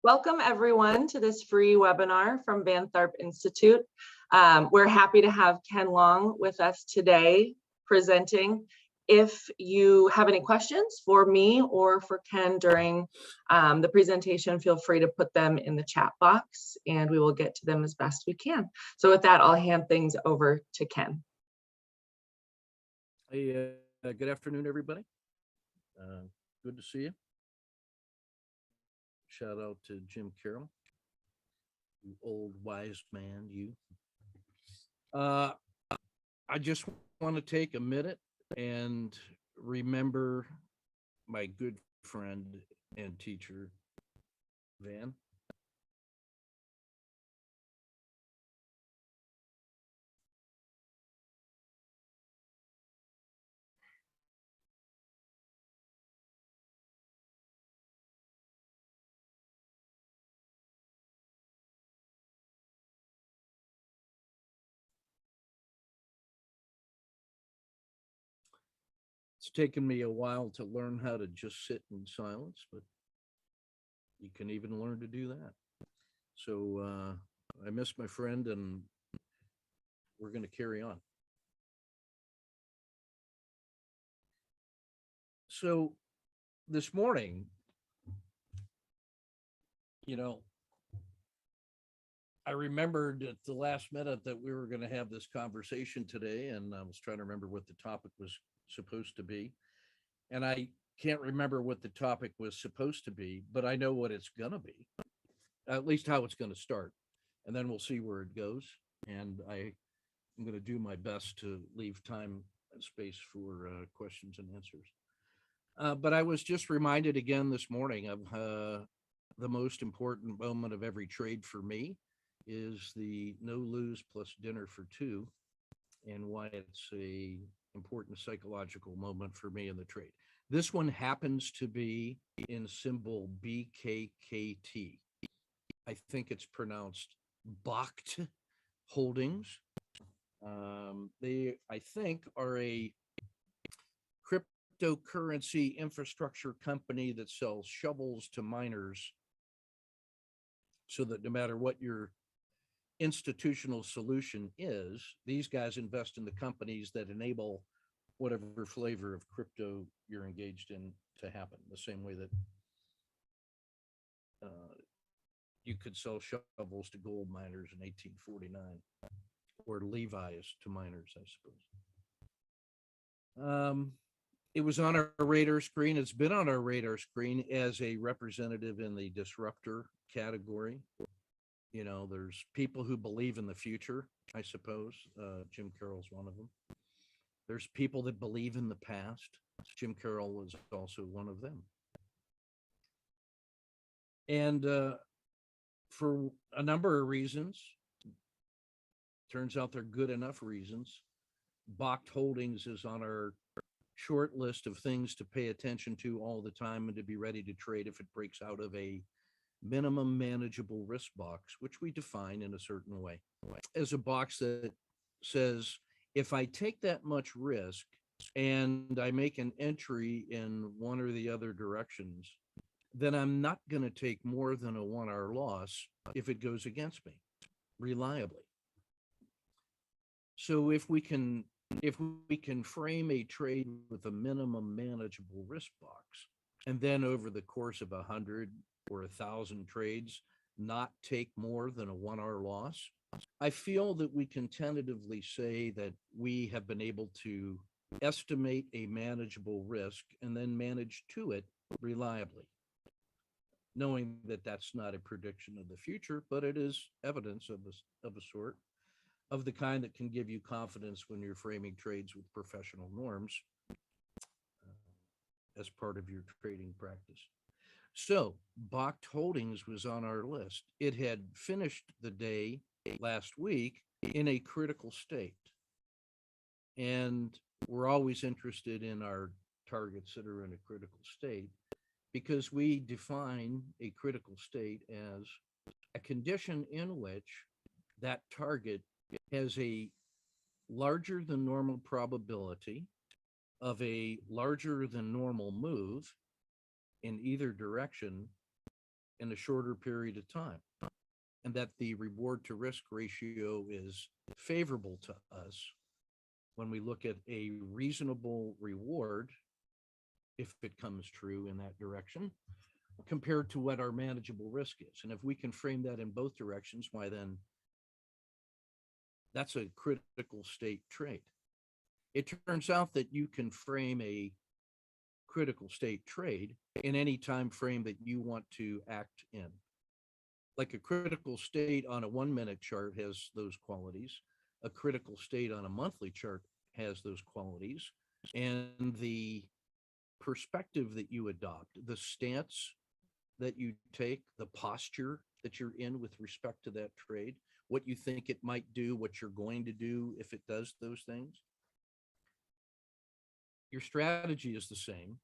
Welcome everyone to this free webinar from Van Tharp Institute. We're happy to have Ken Long with us today presenting. If you have any questions for me or for Ken during the presentation, feel free to put them in the chat box and we will get to them as best we can. So with that, I'll hand things over to Ken. Hey, good afternoon, everybody. Good to see you. Shout out to Jim Carroll, you old wise man, you. I just want to take a minute and remember my good friend and teacher, Van. It's taken me a while to learn how to just sit in silence, but you can even learn to do that. So I miss my friend and we're going to carry on. So this morning, I remembered at the last minute that we were going to have this conversation today, and I was trying to remember what the topic was supposed to be. And I can't remember what the topic was supposed to be, but I know what it's going to be, at least how it's going to start. And then we'll see where it goes. And I'm going to do my best to leave time and space for questions and answers. But I was just reminded again this morning of the most important moment of every trade for me is the no lose plus dinner for two, and why it's a important psychological moment for me in the trade. This one happens to be in symbol BKKT. I think it's pronounced Bakkt Holdings. They, I think, are a cryptocurrency infrastructure company that sells shovels to miners, so that no matter what your institutional solution is, these guys invest in the companies that enable whatever flavor of crypto you're engaged in to happen, the same way that you could sell shovels to gold miners in 1849, or Levi's to miners, I suppose. It was on our radar screen. It's been on our radar screen as a representative in the disruptor category. There's people who believe in the future, I suppose. Jim Carroll's one of them. There's people that believe in the past. Jim Carroll was also one of them. And for a number of reasons, turns out they're good enough reasons, Bakkt Holdings is on our short list of things to pay attention to all the time and to be ready to trade if it breaks out of a minimum manageable risk box, which we define in a certain way as a box that says, if I take that much risk and I make an entry in one or the other directions, then I'm not going to take more than a 1-hour loss if it goes against me reliably. So if we can frame a trade with a minimum manageable risk box, and then over the course of 100 or 1,000 trades, not take more than a 1-hour loss, I feel that we can tentatively say that we have been able to estimate a manageable risk and then manage to it reliably, knowing that that's not a prediction of the future, but it is evidence of a sort, of the kind that can give you confidence when you're framing trades with professional norms as part of your trading practice. So Bakkt Holdings was on our list. It had finished the day last week in a critical state. And we're always interested in our targets that are in a critical state, because we define a critical state as a condition in which that target has a larger than normal probability of a larger than normal move in either direction in a shorter period of time, and that the reward to risk ratio is favorable to us when we look at a reasonable reward, if it comes true in that direction, compared to what our manageable risk is. And if we can frame that in both directions, why then that's a critical state trade. It turns out that you can frame a critical state trade in any time frame that you want to act in. Like a critical state on a 1 minute chart has those qualities. A critical state on a monthly chart has those qualities. And the perspective that you adopt, the stance that you take, the posture that you're in with respect to that trade, what you think it might do, what you're going to do if it does those things. Your strategy is the same.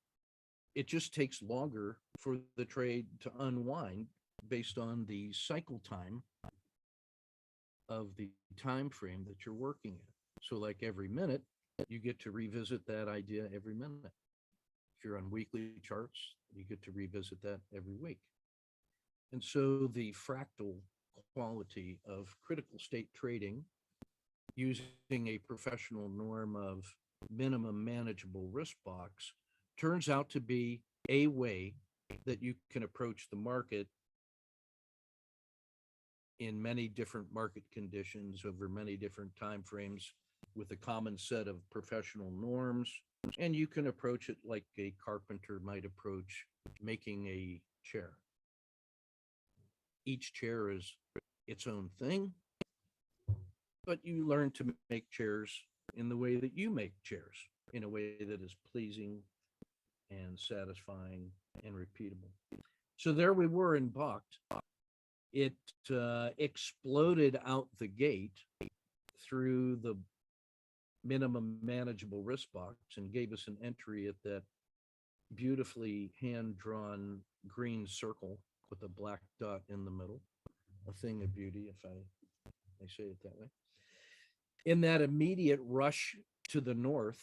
It just takes longer for the trade to unwind based on the cycle time of the time frame that you're working in. So like every minute, you get to revisit that idea every minute. If you're on weekly charts, you get to revisit that every week. And so the fractal quality of critical state trading using a professional norm of minimum manageable risk box turns out to be a way that you can approach the market in many different market conditions over many different time frames with a common set of professional norms. And you can approach it like a carpenter might approach making a chair. Each chair is its own thing, but you learn to make chairs in the way that you make chairs, in a way that is pleasing and satisfying and repeatable. So there we were in Bakkt. It exploded out the gate through the minimum manageable risk box and gave us an entry at that beautifully hand-drawn green circle with a black dot in the middle, a thing of beauty, if I say it that way. In that immediate rush to the north,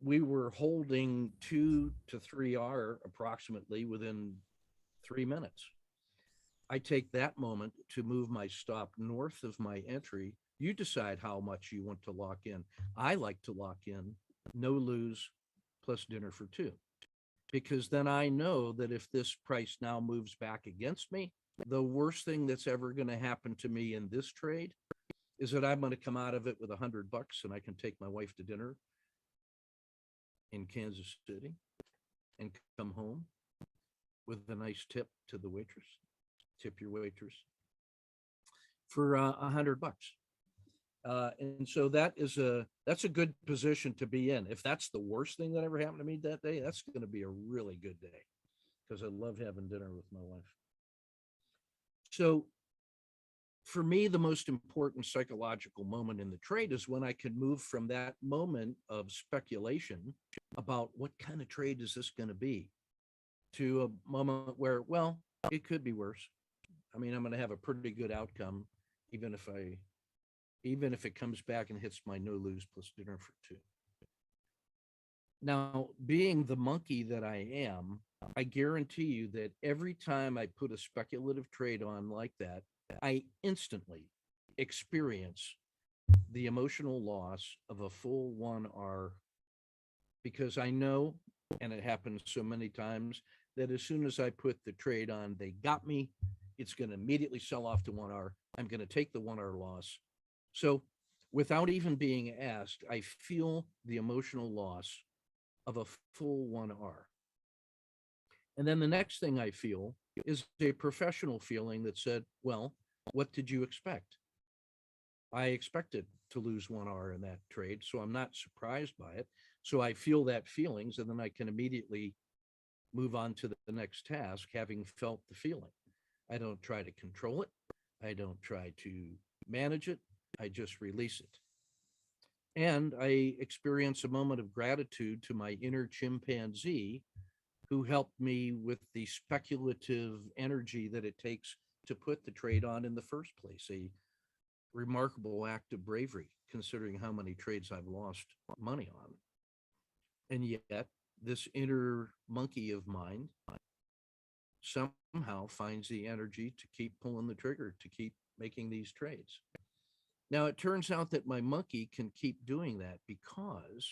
we were holding 2 to 3R approximately within 3 minutes. I take that moment to move my stop north of my entry. You decide how much you want to lock in. I like to lock in no lose plus dinner for 2, because then I know that if this price now moves back against me, the worst thing that's ever going to happen to me in this trade is that I'm going to come out of it with $100 and I can take my wife to dinner in Kansas City and come home with a nice tip to the waitress. Tip your waitress for $100. And so that's a good position to be in. If that's the worst thing that ever happened to me that day, that's going to be a really good day, because I love having dinner with my wife. So for me, the most important psychological moment in the trade is when I can move from that moment of speculation about what kind of trade is this going to be, to a moment where, well, it could be worse. I mean, I'm going to have a pretty good outcome, even if it comes back and hits my no lose plus dinner for 2. Now, being the monkey that I am, I guarantee you that every time I put a speculative trade on like that, I instantly experience the emotional loss of a full 1R, because I know, and it happens so many times, that as soon as I put the trade on, they got me. It's going to immediately sell off to 1R. I'm going to take the 1R loss. So without even being asked, I feel the emotional loss of a full 1R. And then the next thing I feel is a professional feeling that said, well, what did you expect? I expected to lose 1R in that trade, so I'm not surprised by it. So I feel that feelings, and then I can immediately move on to the next task, having felt the feeling. I don't try to control it. I don't try to manage it. I just release it. And I experience a moment of gratitude to my inner chimpanzee, who helped me with the speculative energy that it takes to put the trade on in the first place. A remarkable act of bravery, considering how many trades I've lost money on. And yet, this inner monkey of mine somehow finds the energy to keep pulling the trigger, to keep making these trades. Now, it turns out that my monkey can keep doing that because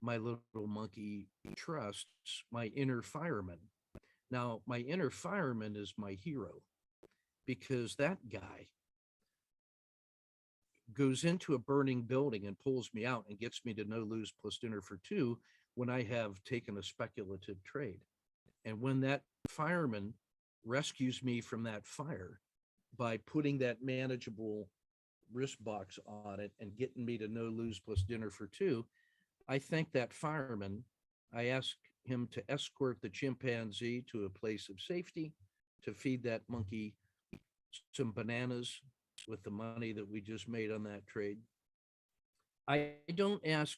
my little monkey trusts my inner fireman. Now, my inner fireman is my hero because that guy goes into a burning building and pulls me out and gets me to no lose plus dinner for two when I have taken a speculative trade. And when that fireman rescues me from that fire by putting that manageable risk box on it and getting me to no lose plus dinner for two, I thank that fireman. I ask him to escort the chimpanzee to a place of safety, to feed that monkey some bananas with the money that we just made on that trade. I don't ask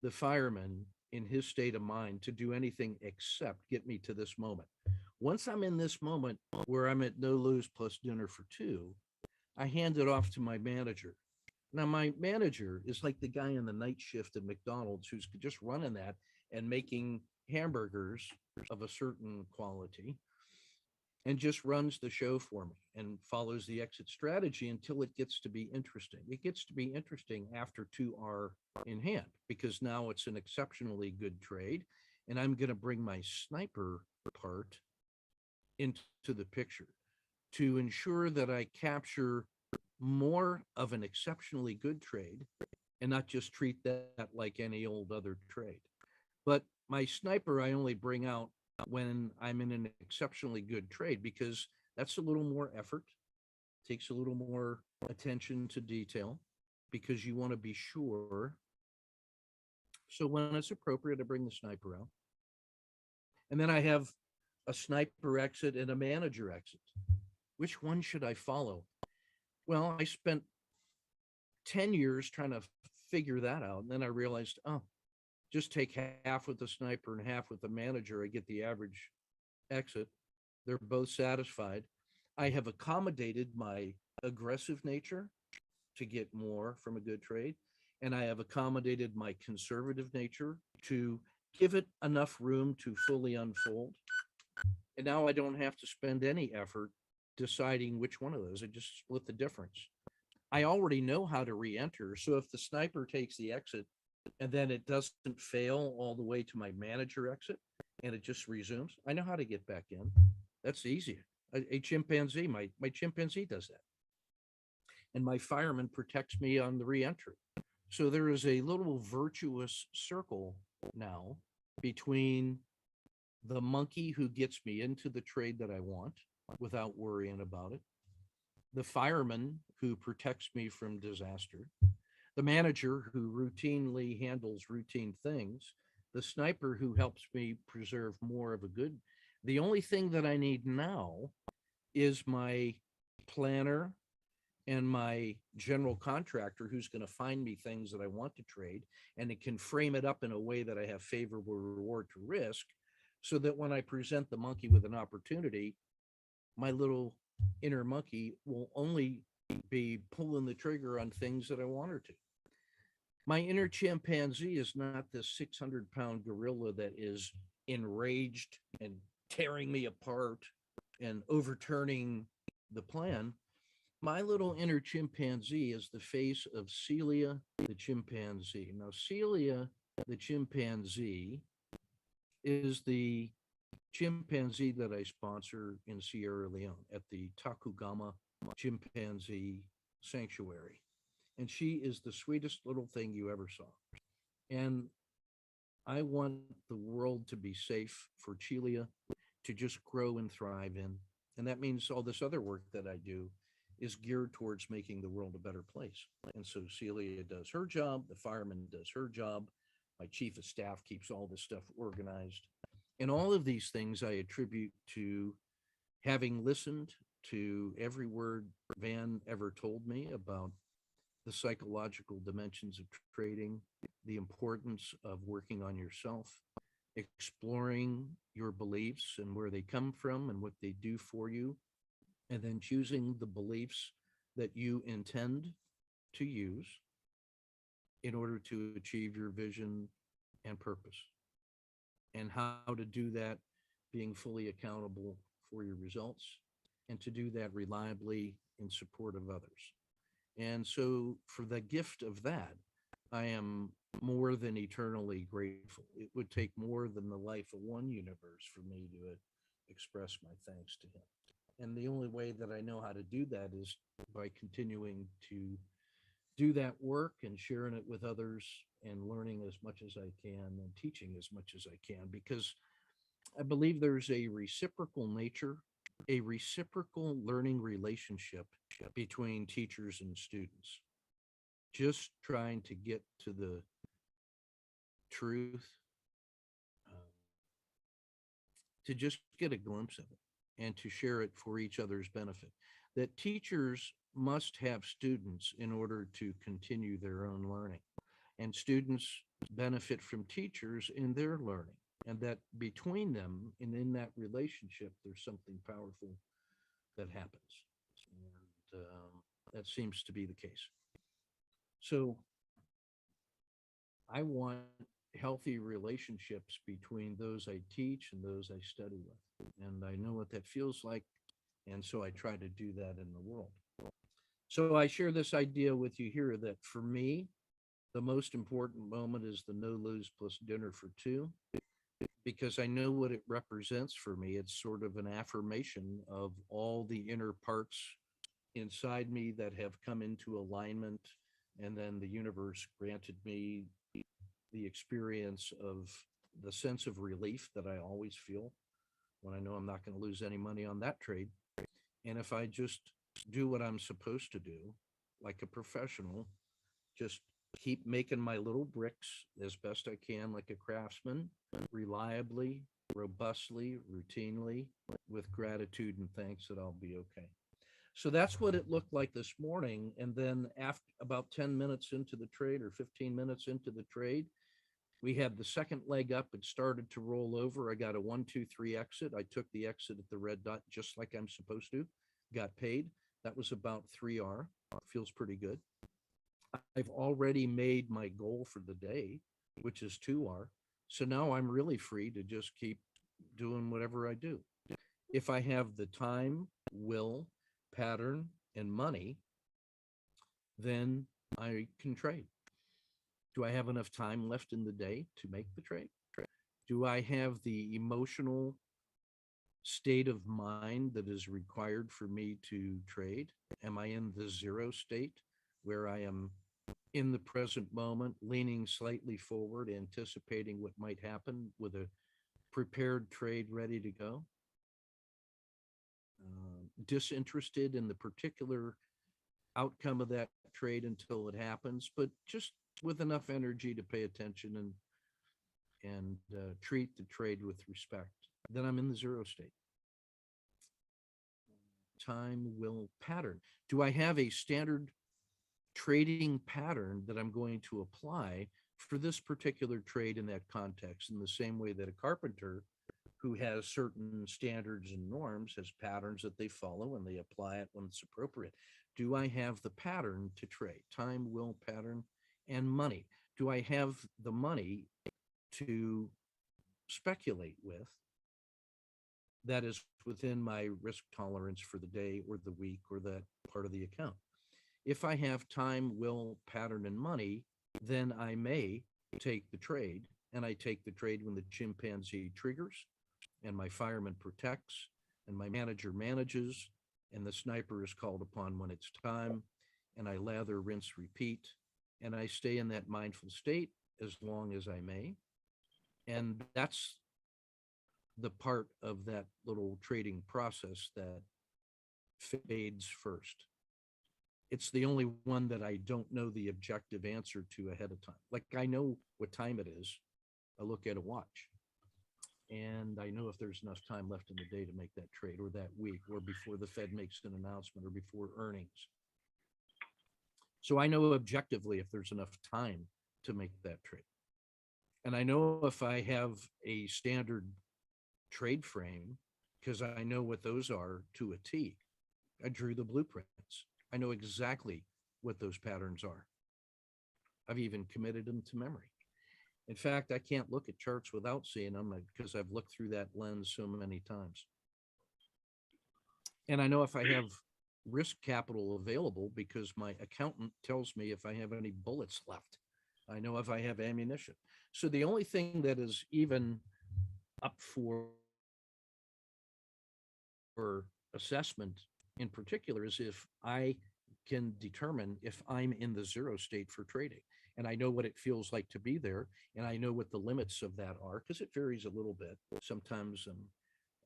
the fireman in his state of mind to do anything except get me to this moment. Once I'm in this moment where I'm at no lose plus dinner for two, I hand it off to my manager. Now, my manager is like the guy in the night shift at McDonald's who's just running that and making hamburgers of a certain quality and just runs the show for me and follows the exit strategy until it gets to be interesting. It gets to be interesting after two are in hand because now it's an exceptionally good trade. And I'm going to bring my sniper part into the picture to ensure that I capture more of an exceptionally good trade and not just treat that like any old other trade. But my sniper, I only bring out when I'm in an exceptionally good trade because that's a little more effort, takes a little more attention to detail because you want to be sure. So when it's appropriate, I bring the sniper out. And then I have a sniper exit and a manager exit. Which one should I follow? Well, I spent 10 years trying to figure that out. And then I realized, oh, just take half with the sniper and half with the manager. I get the average exit. They're both satisfied. I have accommodated my aggressive nature to get more from a good trade. And I have accommodated my conservative nature to give it enough room to fully unfold. And now I don't have to spend any effort deciding which one of those. I just split the difference. I already know how to re-enter. So if the sniper takes the exit and then it doesn't fail all the way to my manager exit and it just resumes, I know how to get back in. That's easy. A chimpanzee, my chimpanzee does that. And my fireman protects me on the re-entry. So there is a little virtuous circle now between the monkey who gets me into the trade that I want without worrying about it, the fireman who protects me from disaster, the manager who routinely handles routine things, the sniper who helps me preserve more of a good. The only thing that I need now is my planner and my general contractor who's going to find me things that I want to trade, and it can frame it up in a way that I have favorable reward to risk, so that when I present the monkey with an opportunity, my little inner monkey will only be pulling the trigger on things that I want her to. My inner chimpanzee is not this 600-pound gorilla that is enraged and tearing me apart and overturning the plan. My little inner chimpanzee is the face of Celia the chimpanzee. Now, Celia the chimpanzee is the chimpanzee that I sponsor in Sierra Leone at the Takugama Chimpanzee Sanctuary. And she is the sweetest little thing you ever saw. And I want the world to be safe for Celia to just grow and thrive in. And that means all this other work that I do is geared towards making the world a better place. And so Celia does her job, the fireman does her job, my chief of staff keeps all this stuff organized. And all of these things I attribute to having listened to every word Van ever told me about the psychological dimensions of trading, the importance of working on yourself, exploring your beliefs and where they come from and what they do for you, and then choosing the beliefs that you intend to use in order to achieve your vision and purpose. And how to do that being fully accountable for your results, and to do that reliably in support of others. And so, for the gift of that, I am more than eternally grateful. It would take more than the life of one universe for me to express my thanks to him. And the only way that I know how to do that is by continuing to do that work and sharing it with others and learning as much as I can and teaching as much as I can, because I believe there's a reciprocal nature, a reciprocal learning relationship between teachers and students. Just trying to get to the truth, uh, to just get a glimpse of it and to share it for each other's benefit. That teachers must have students in order to continue their own learning, and students benefit from teachers in their learning, and that between them and in that relationship, there's something powerful that happens. And that seems to be the case. So I want healthy relationships between those I teach and those I study with. And I know what that feels like. And so I try to do that in the world. So I share this idea with you here that for me, the most important moment is the no lose plus dinner for two, because I know what it represents for me. It's sort of an affirmation of all the inner parts inside me that have come into alignment. And then the universe granted me the experience of the sense of relief that I always feel when I know I'm not going to lose any money on that trade. And if I just do what I'm supposed to do, like a professional, just keep making my little bricks as best I can, like a craftsman, reliably, robustly, routinely, with gratitude and thanks, that I'll be okay. So that's what it looked like this morning. And then after about 10 minutes into the trade, or 15 minutes into the trade, we had the second leg up. It started to roll over. I got a 1, 2, 3 exit. I took the exit at the red dot just like I'm supposed to, got paid. That was about 3R. Feels pretty good. I've already made my goal for the day, which is 2R. So now I'm really free to just keep doing whatever I do. If I have the time, will, pattern, and money, then I can trade. Do I have enough time left in the day to make the trade? Do I have the emotional state of mind that is required for me to trade? Am I in the zero state where I am in the present moment, leaning slightly forward, anticipating what might happen with a prepared trade ready to go? Disinterested in the particular outcome of that trade until it happens, but just with enough energy to pay attention and treat the trade with respect. Then I'm in the zero state. Time, will, pattern. Do I have a standard trading pattern that I'm going to apply for this particular trade in that context, in the same way that a carpenter who has certain standards and norms has patterns that they follow and they apply it when it's appropriate? Do I have the pattern to trade? Time, will, pattern, and money. Do I have the money to speculate with that is within my risk tolerance for the day or the week or that part of the account? If I have time, will, pattern, and money, then I may take the trade, and I take the trade when the chimpanzee triggers and my fireman protects and my manager manages and the sniper is called upon when it's time, and I lather, rinse, repeat, and I stay in that mindful state as long as I may. And that's the part of that little trading process that fades first. It's the only one that I don't know the objective answer to ahead of time. Like, I know what time it is. I look at a watch and I know if there's enough time left in the day to make that trade, or that week, or before the Fed makes an announcement, or before earnings. So I know objectively if there's enough time to make that trade. And I know if I have a standard trade frame, because I know what those are to a T. I drew the blueprints. I know exactly what those patterns are. I've even committed them to memory. In fact, I can't look at charts without seeing them because I've looked through that lens so many times. And I know if I have risk capital available because my accountant tells me if I have any bullets left. I know if I have ammunition. So the only thing that is even up for assessment in particular is if I can determine if I'm in the zero state for trading. And I know what it feels like to be there. And I know what the limits of that are because it varies a little bit. Sometimes I'm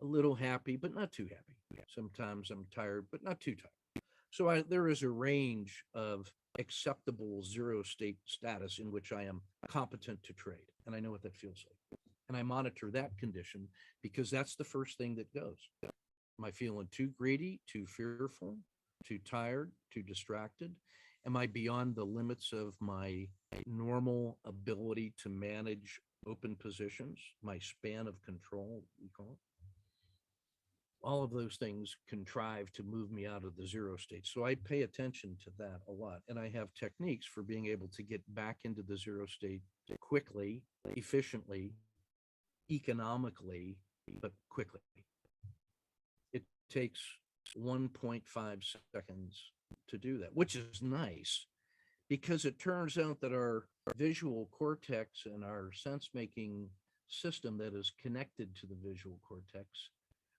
a little happy, but not too happy. Sometimes I'm tired, but not too tired. So there is a range of acceptable zero state status in which I am competent to trade. And I know what that feels like. And I monitor that condition because that's the first thing that goes. Am I feeling too greedy, too fearful, too tired, too distracted? Am I beyond the limits of my normal ability to manage open positions, my span of control, we call it? All of those things contrive to move me out of the zero state. So I pay attention to that a lot. And I have techniques for being able to get back into the zero state quickly, efficiently, economically, but quickly. It takes 1.5 seconds to do that, which is nice because it turns out that our visual cortex and our sense making system that is connected to the visual cortex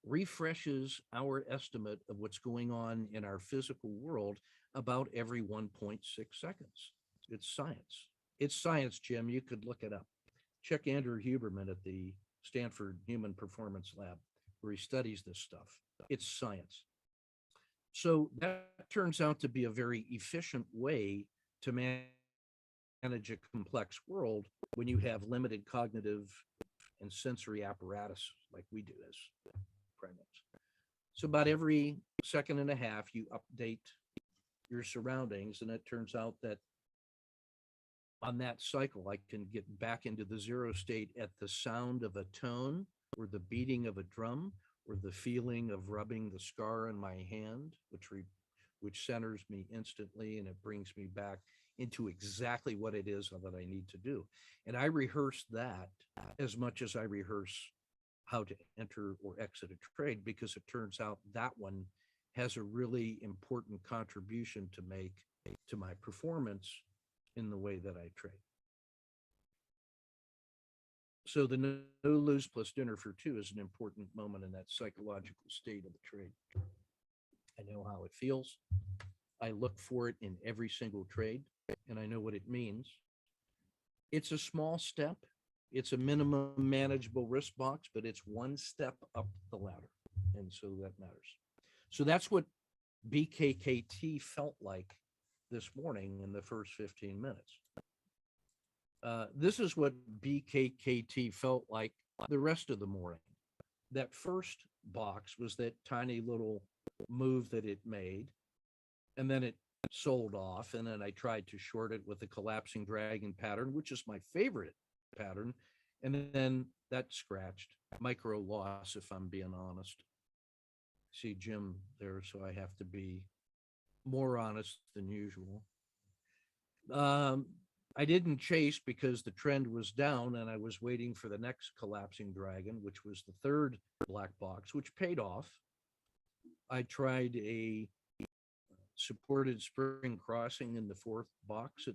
refreshes our estimate of what's going on in our physical world about every 1.6 seconds. It's science. It's science, Jim. You could look it up. Check Andrew Huberman at the Stanford Human Performance Lab, where he studies this stuff. It's science. So that turns out to be a very efficient way to manage a complex world when you have limited cognitive and sensory apparatus like we do as primates. So about every second and a half, you update your surroundings, and it turns out that on that cycle, I can get back into the zero state at the sound of a tone or the beating of a drum or the feeling of rubbing the scar in my hand, which centers me instantly, and it brings me back into exactly what it is that I need to do. And I rehearse that as much as I rehearse how to enter or exit a trade, because it turns out that one has a really important contribution to make to my performance in the way that I trade. So the no lose plus dinner for two is an important moment in that psychological state of the trade. I know how it feels. I look for it in every single trade, and I know what it means. It's a small step. It's a minimum manageable risk box, but it's one step up the ladder. And so that matters. So that's what BKKT felt like this morning in the first 15 minutes. This is what BKKT felt like the rest of the morning. That first box was that tiny little move that it made, and then it sold off, and then I tried to short it with the collapsing dragon pattern, which is my favorite pattern, and then that scratched. Micro loss, if I'm being honest. See Jim there, so I have to be more honest than usual. I didn't chase because the trend was down, and I was waiting for the next collapsing dragon, which was the third black box, which paid off. I tried a supported spring crossing in the fourth box at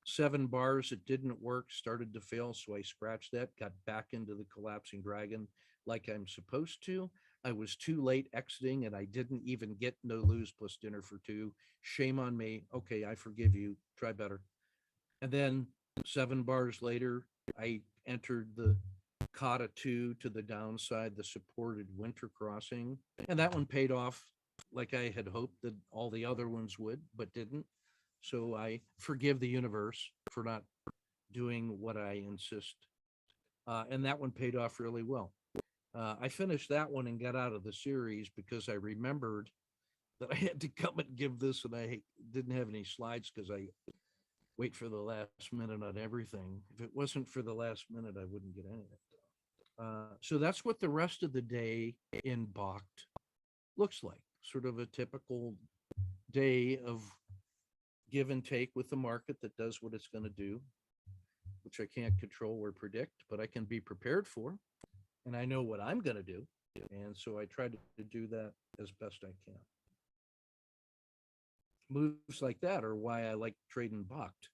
7 bars. It didn't work, started to fail, so I scratched that, got back into the collapsing dragon like I'm supposed to. I was too late exiting, and I didn't even get no lose plus dinner for two. Shame on me. Okay, I forgive you. Try better. And then 7 bars later, I entered the Kata 2 to the downside, the supported winter crossing, and that one paid off like I had hoped that all the other ones would, but didn't. So I forgive the universe for not doing what I insist. And that one paid off really well. I finished that one and got out of the series because I remembered that I had to come and give this, and I didn't have any slides because I wait for the last minute on everything. If it wasn't for the last minute, I wouldn't get anything. So that's what the rest of the day in Bakkt looks like. Sort of a typical day of give and take with the market that does what it's going to do, which I can't control or predict, but I can be prepared for, and I know what I'm going to do. And so I try to do that as best I can. Moves like that are why I like trading bucked.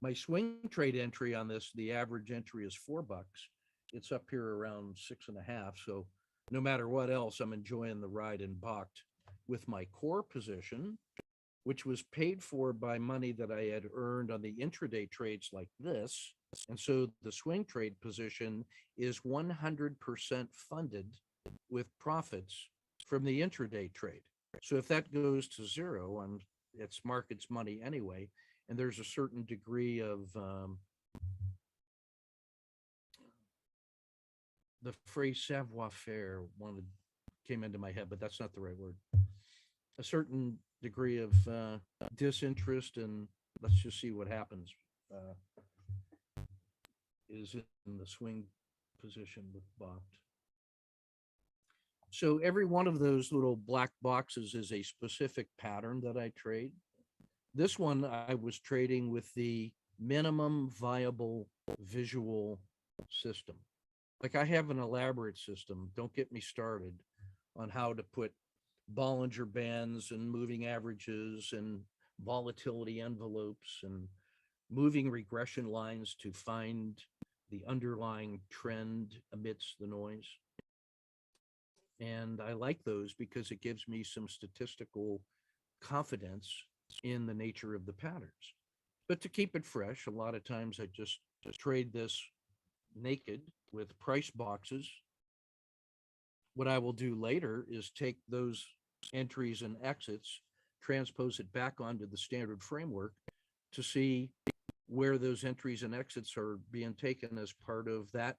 My swing trade entry on this, the average entry is $4. It's up here around 6.5. So no matter what else, I'm enjoying the ride in bucked. With my core position, which was paid for by money that I had earned on the intraday trades like this. And so the swing trade position is 100% funded with profits from the intraday trade. So if that goes to zero, it's market's money anyway, and there's a certain degree of the phrase savoir-faire came into my head, but that's not the right word. A certain degree of disinterest, and let's just see what happens, is in the swing position with bopped. So every one of those little black boxes is a specific pattern that I trade. This one I was trading with the minimum viable visual system. Like, I have an elaborate system. Don't get me started on how to put Bollinger Bands and moving averages and volatility envelopes and moving regression lines to find the underlying trend amidst the noise. And I like those because it gives me some statistical confidence in the nature of the patterns. But to keep it fresh, a lot of times I just trade this naked with price boxes. What I will do later is take those entries and exits, transpose it back onto the standard framework to see where those entries and exits are being taken as part of that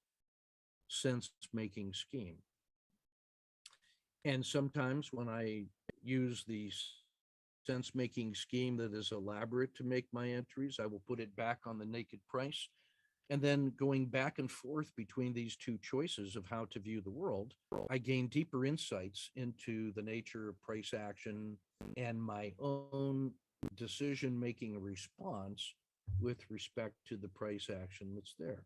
sense-making scheme. And sometimes when I use the sense-making scheme that is elaborate to make my entries, I will put it back on the naked price. And then going back and forth between these two choices of how to view the world, I gain deeper insights into the nature of price action and my own decision-making response with respect to the price action that's there.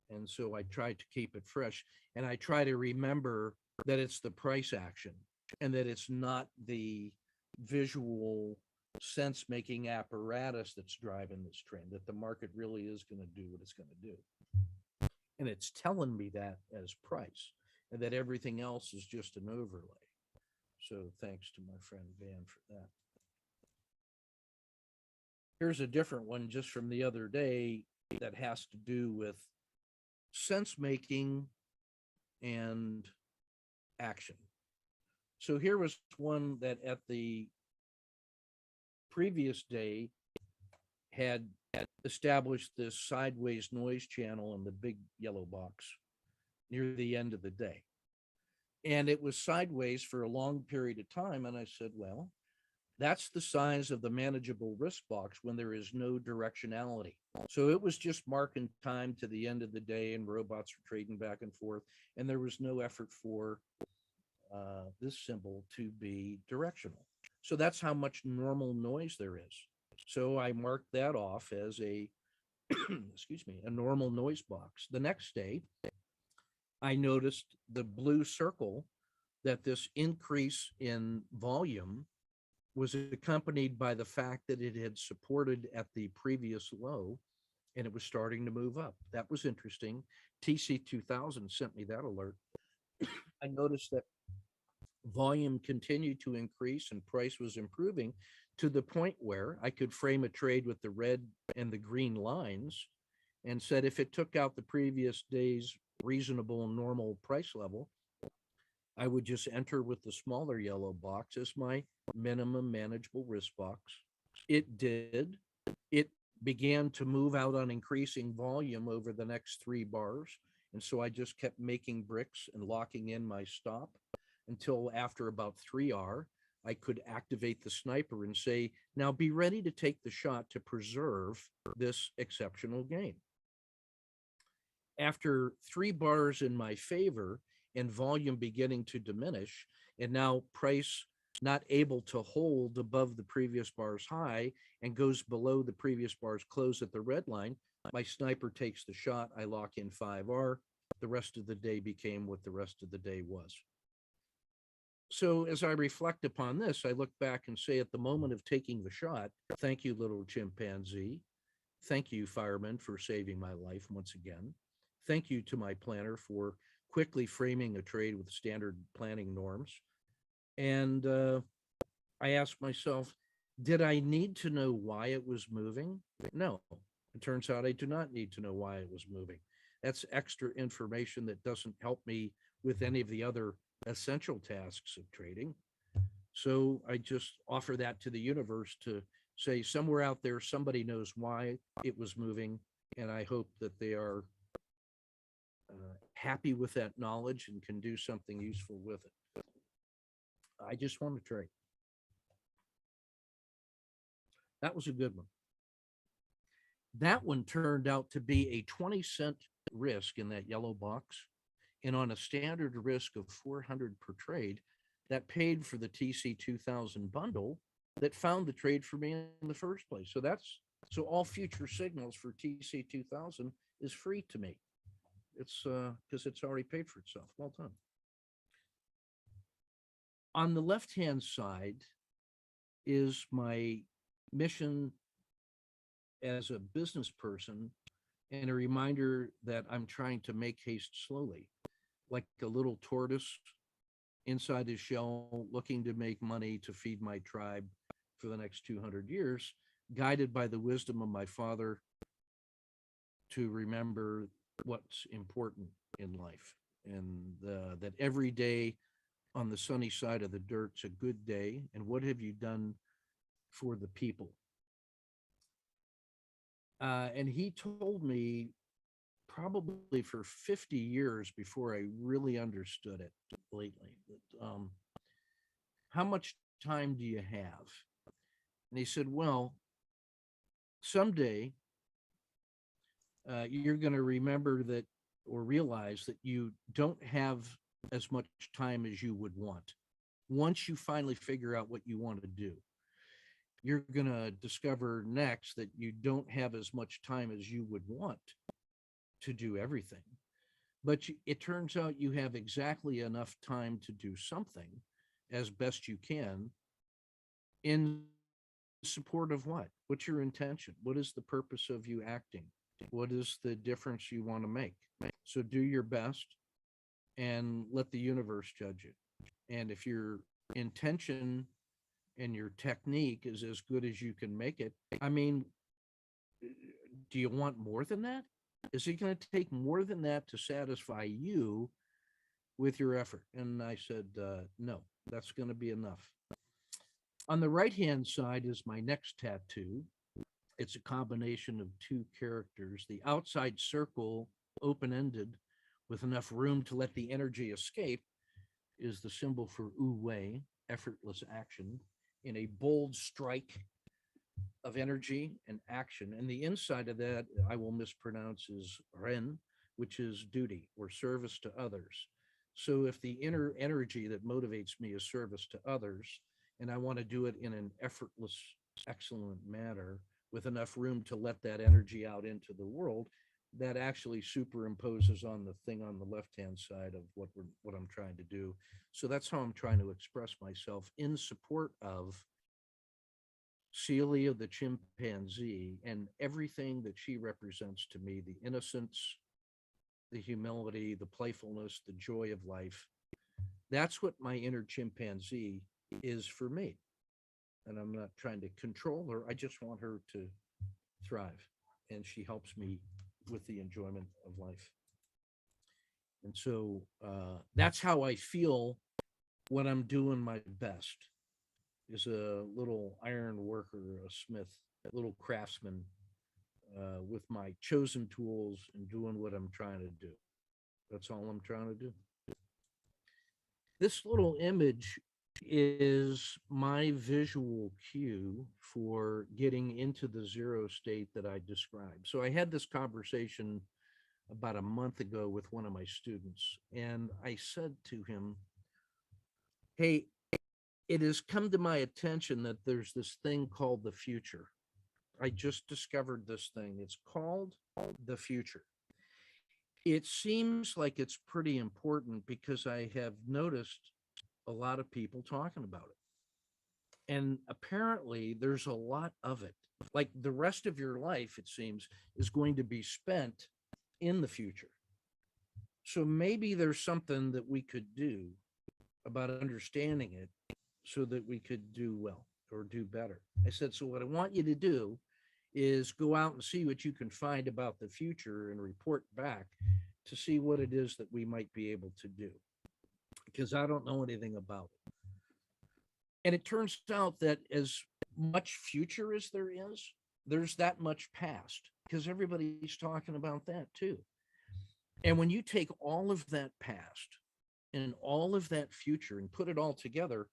And so I try to keep it fresh, and I try to remember that it's the price action and that it's not the visual sense-making apparatus that's driving this trend, that the market really is going to do what it's going to do. And it's telling me that as price, and that everything else is just an overlay. So thanks to my friend Van for that. Here's a different one just from the other day that has to do with sense-making and action. So here was one that at the previous day had established this sideways noise channel in the big yellow box near the end of the day. And it was sideways for a long period of time. And I said, well, that's the size of the manageable risk box when there is no directionality. So it was just marking time to the end of the day and robots were trading back and forth. And there was no effort for this symbol to be directional. So that's how much normal noise there is. So I marked that off as a, excuse me, a normal noise box. The next day, I noticed the blue circle that this increase in volume was accompanied by the fact that it had supported at the previous low and it was starting to move up. That was interesting. TC2000 sent me that alert. I noticed that volume continued to increase and price was improving to the point where I could frame a trade with the red and the green lines and said if it took out the previous day's reasonable normal price level, I would just enter with the smaller yellow box as my minimum manageable risk box. It did. It began to move out on increasing volume over the next 3 bars. And so I just kept making bricks and locking in my stop until after about 3R, I could activate the sniper and say, now be ready to take the shot to preserve this exceptional gain. After 3 bars in my favor and volume beginning to diminish, and now price not able to hold above the previous bar's high and goes below the previous bar's close at the red line, my sniper takes the shot. I lock in 5R. The rest of the day became what the rest of the day was. So as I reflect upon this, I look back and say, at the moment of taking the shot, thank you, little chimpanzee. Thank you, fireman, for saving my life once again. Thank you to my planner for quickly framing a trade with standard planning norms. And I asked myself, did I need to know why it was moving? No, it turns out I do not need to know why it was moving. That's extra information that doesn't help me with any of the other essential tasks of trading. So I just offer that to the universe to say, somewhere out there, somebody knows why it was moving. And I hope that they are happy with that knowledge and can do something useful with it. I just want to trade. That was a good one. That one turned out to be a 20-cent risk in that yellow box. And on a standard risk of 400 per trade, that paid for the TC 2000 bundle that found the trade for me in the first place. So all future signals for TC 2000 is free to me. It's because it's already paid for itself. Well done. On the left-hand side is my mission as a business person, and a reminder that I'm trying to make haste slowly, like a little tortoise inside his shell, looking to make money to feed my tribe for the next 200 years, guided by the wisdom of my father to remember what's important in life, and that every day on the sunny side of the dirt's a good day. And what have you done for the people? And he told me, probably for 50 years before I really understood it lately, that, how much time do you have? And he said, well, someday you're going to remember that, or realize that you don't have as much time as you would want. Once you finally figure out what you want to do, you're going to discover next that you don't have as much time as you would want to do everything. But it turns out you have exactly enough time to do something as best you can, in support of what? What's your intention? What is the purpose of you acting? What is the difference you want to make? So do your best and let the universe judge it. And if your intention and your technique is as good as you can make it, I mean, do you want more than that? Is it going to take more than that to satisfy you with your effort? And I said, no, that's going to be enough. On the right-hand side is my next tattoo. It's a combination of two characters. The outside circle, open-ended, with enough room to let the energy escape, is the symbol for Wu Wei, effortless action, in a bold strike of energy and action. And the inside of that, I will mispronounce, is Ren, which is duty or service to others. So if the inner energy that motivates me is service to others, and I want to do it in an effortless, excellent manner with enough room to let that energy out into the world, that actually superimposes on the thing on the left-hand side of what I'm trying to do. So that's how I'm trying to express myself in support of Celia the chimpanzee and everything that she represents to me: the innocence, the humility, the playfulness, the joy of life. That's what my inner chimpanzee is for me. And I'm not trying to control her. I just want her to thrive. And she helps me with the enjoyment of life. And so that's how I feel when I'm doing my best, is a little iron worker, a smith, a little craftsman with my chosen tools and doing what I'm trying to do. That's all I'm trying to do. This little image is my visual cue for getting into the zero state that I described. So I had this conversation about a month ago with one of my students, and I said to him, hey, it has come to my attention that there's this thing called the future. I just discovered this thing. It's called the future. It seems like it's pretty important because I have noticed a lot of people talking about it. And apparently, there's a lot of it. Like the rest of your life, it seems, is going to be spent in the future. So maybe there's something that we could do about understanding it so that we could do well or do better. I said, so what I want you to do is go out and see what you can find about the future and report back to see what it is that we might be able to do, because I don't know anything about it. And it turns out that as much future as there is, there's that much past, because everybody's talking about that too. And when you take all of that past and all of that future and put it all together,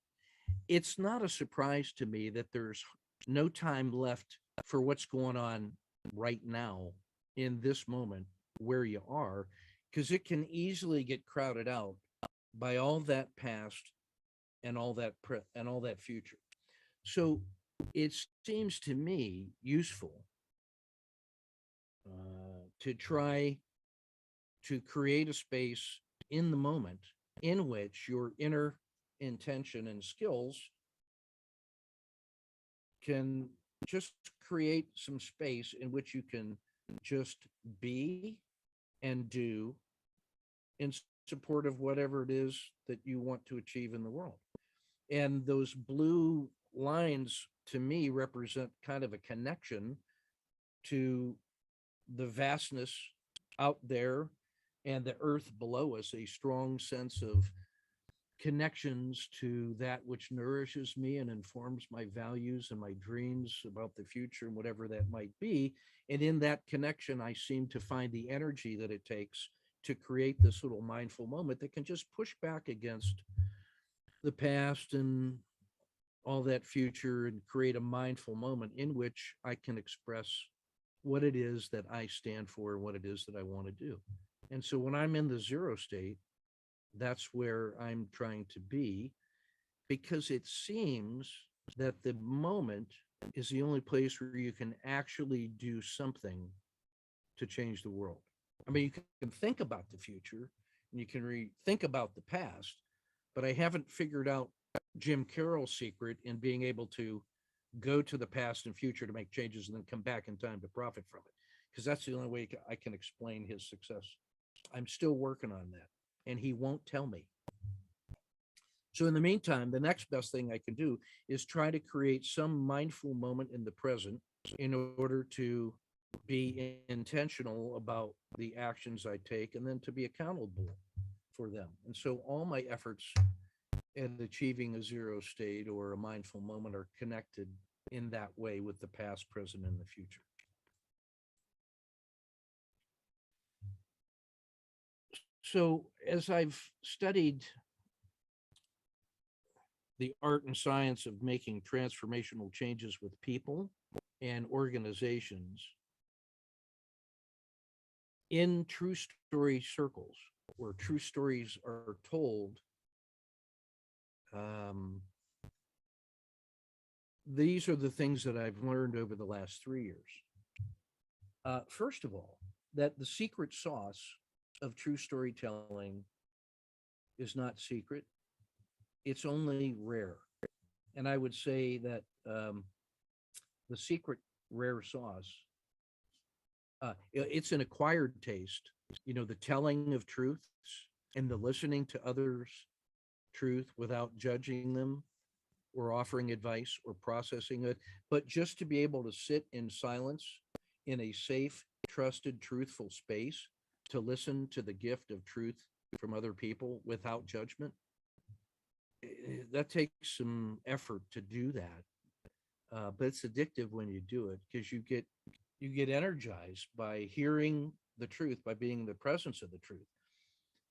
it's not a surprise to me that there's no time left for what's going on right now in this moment where you are, because it can easily get crowded out by all that past and all that future. So it seems to me useful to try to create a space in the moment in which your inner intention and skills can just create some space in which you can just be and do in support of whatever it is that you want to achieve in the world. And those blue lines to me represent kind of a connection to the vastness out there and the earth below us, a strong sense of connections to that which nourishes me and informs my values and my dreams about the future and whatever that might be. And in that connection, I seem to find the energy that it takes to create this little mindful moment that can just push back against the past and all that future and create a mindful moment in which I can express what it is that I stand for and what it is that I want to do. And so when I'm in the zero state, that's where I'm trying to be, because it seems that the moment is the only place where you can actually do something to change the world. I mean, you can think about the future and you can think about the past, but I haven't figured out Jim Carroll's secret in being able to go to the past and future to make changes and then come back in time to profit from it, because that's the only way I can explain his success. I'm still working on that, and he won't tell me. So in the meantime, the next best thing I can do is try to create some mindful moment in the present in order to be intentional about the actions I take and then to be accountable for them. And so all my efforts at achieving a zero state or a mindful moment are connected in that way with the past, present, and the future. So as I've studied the art and science of making transformational changes with people and organizations in true story circles where true stories are told, these are the things that I've learned over the last 3 years. First of all, that the secret sauce of true storytelling is not secret. It's only rare. And I would say that the secret rare sauce, it's an acquired taste, the telling of truths and the listening to others' truth without judging them or offering advice or processing it, but just to be able to sit in silence in a safe, trusted, truthful space to listen to the gift of truth from other people without judgment. That takes some effort to do that, but it's addictive when you do it, because you get energized by hearing the truth, by being in the presence of the truth.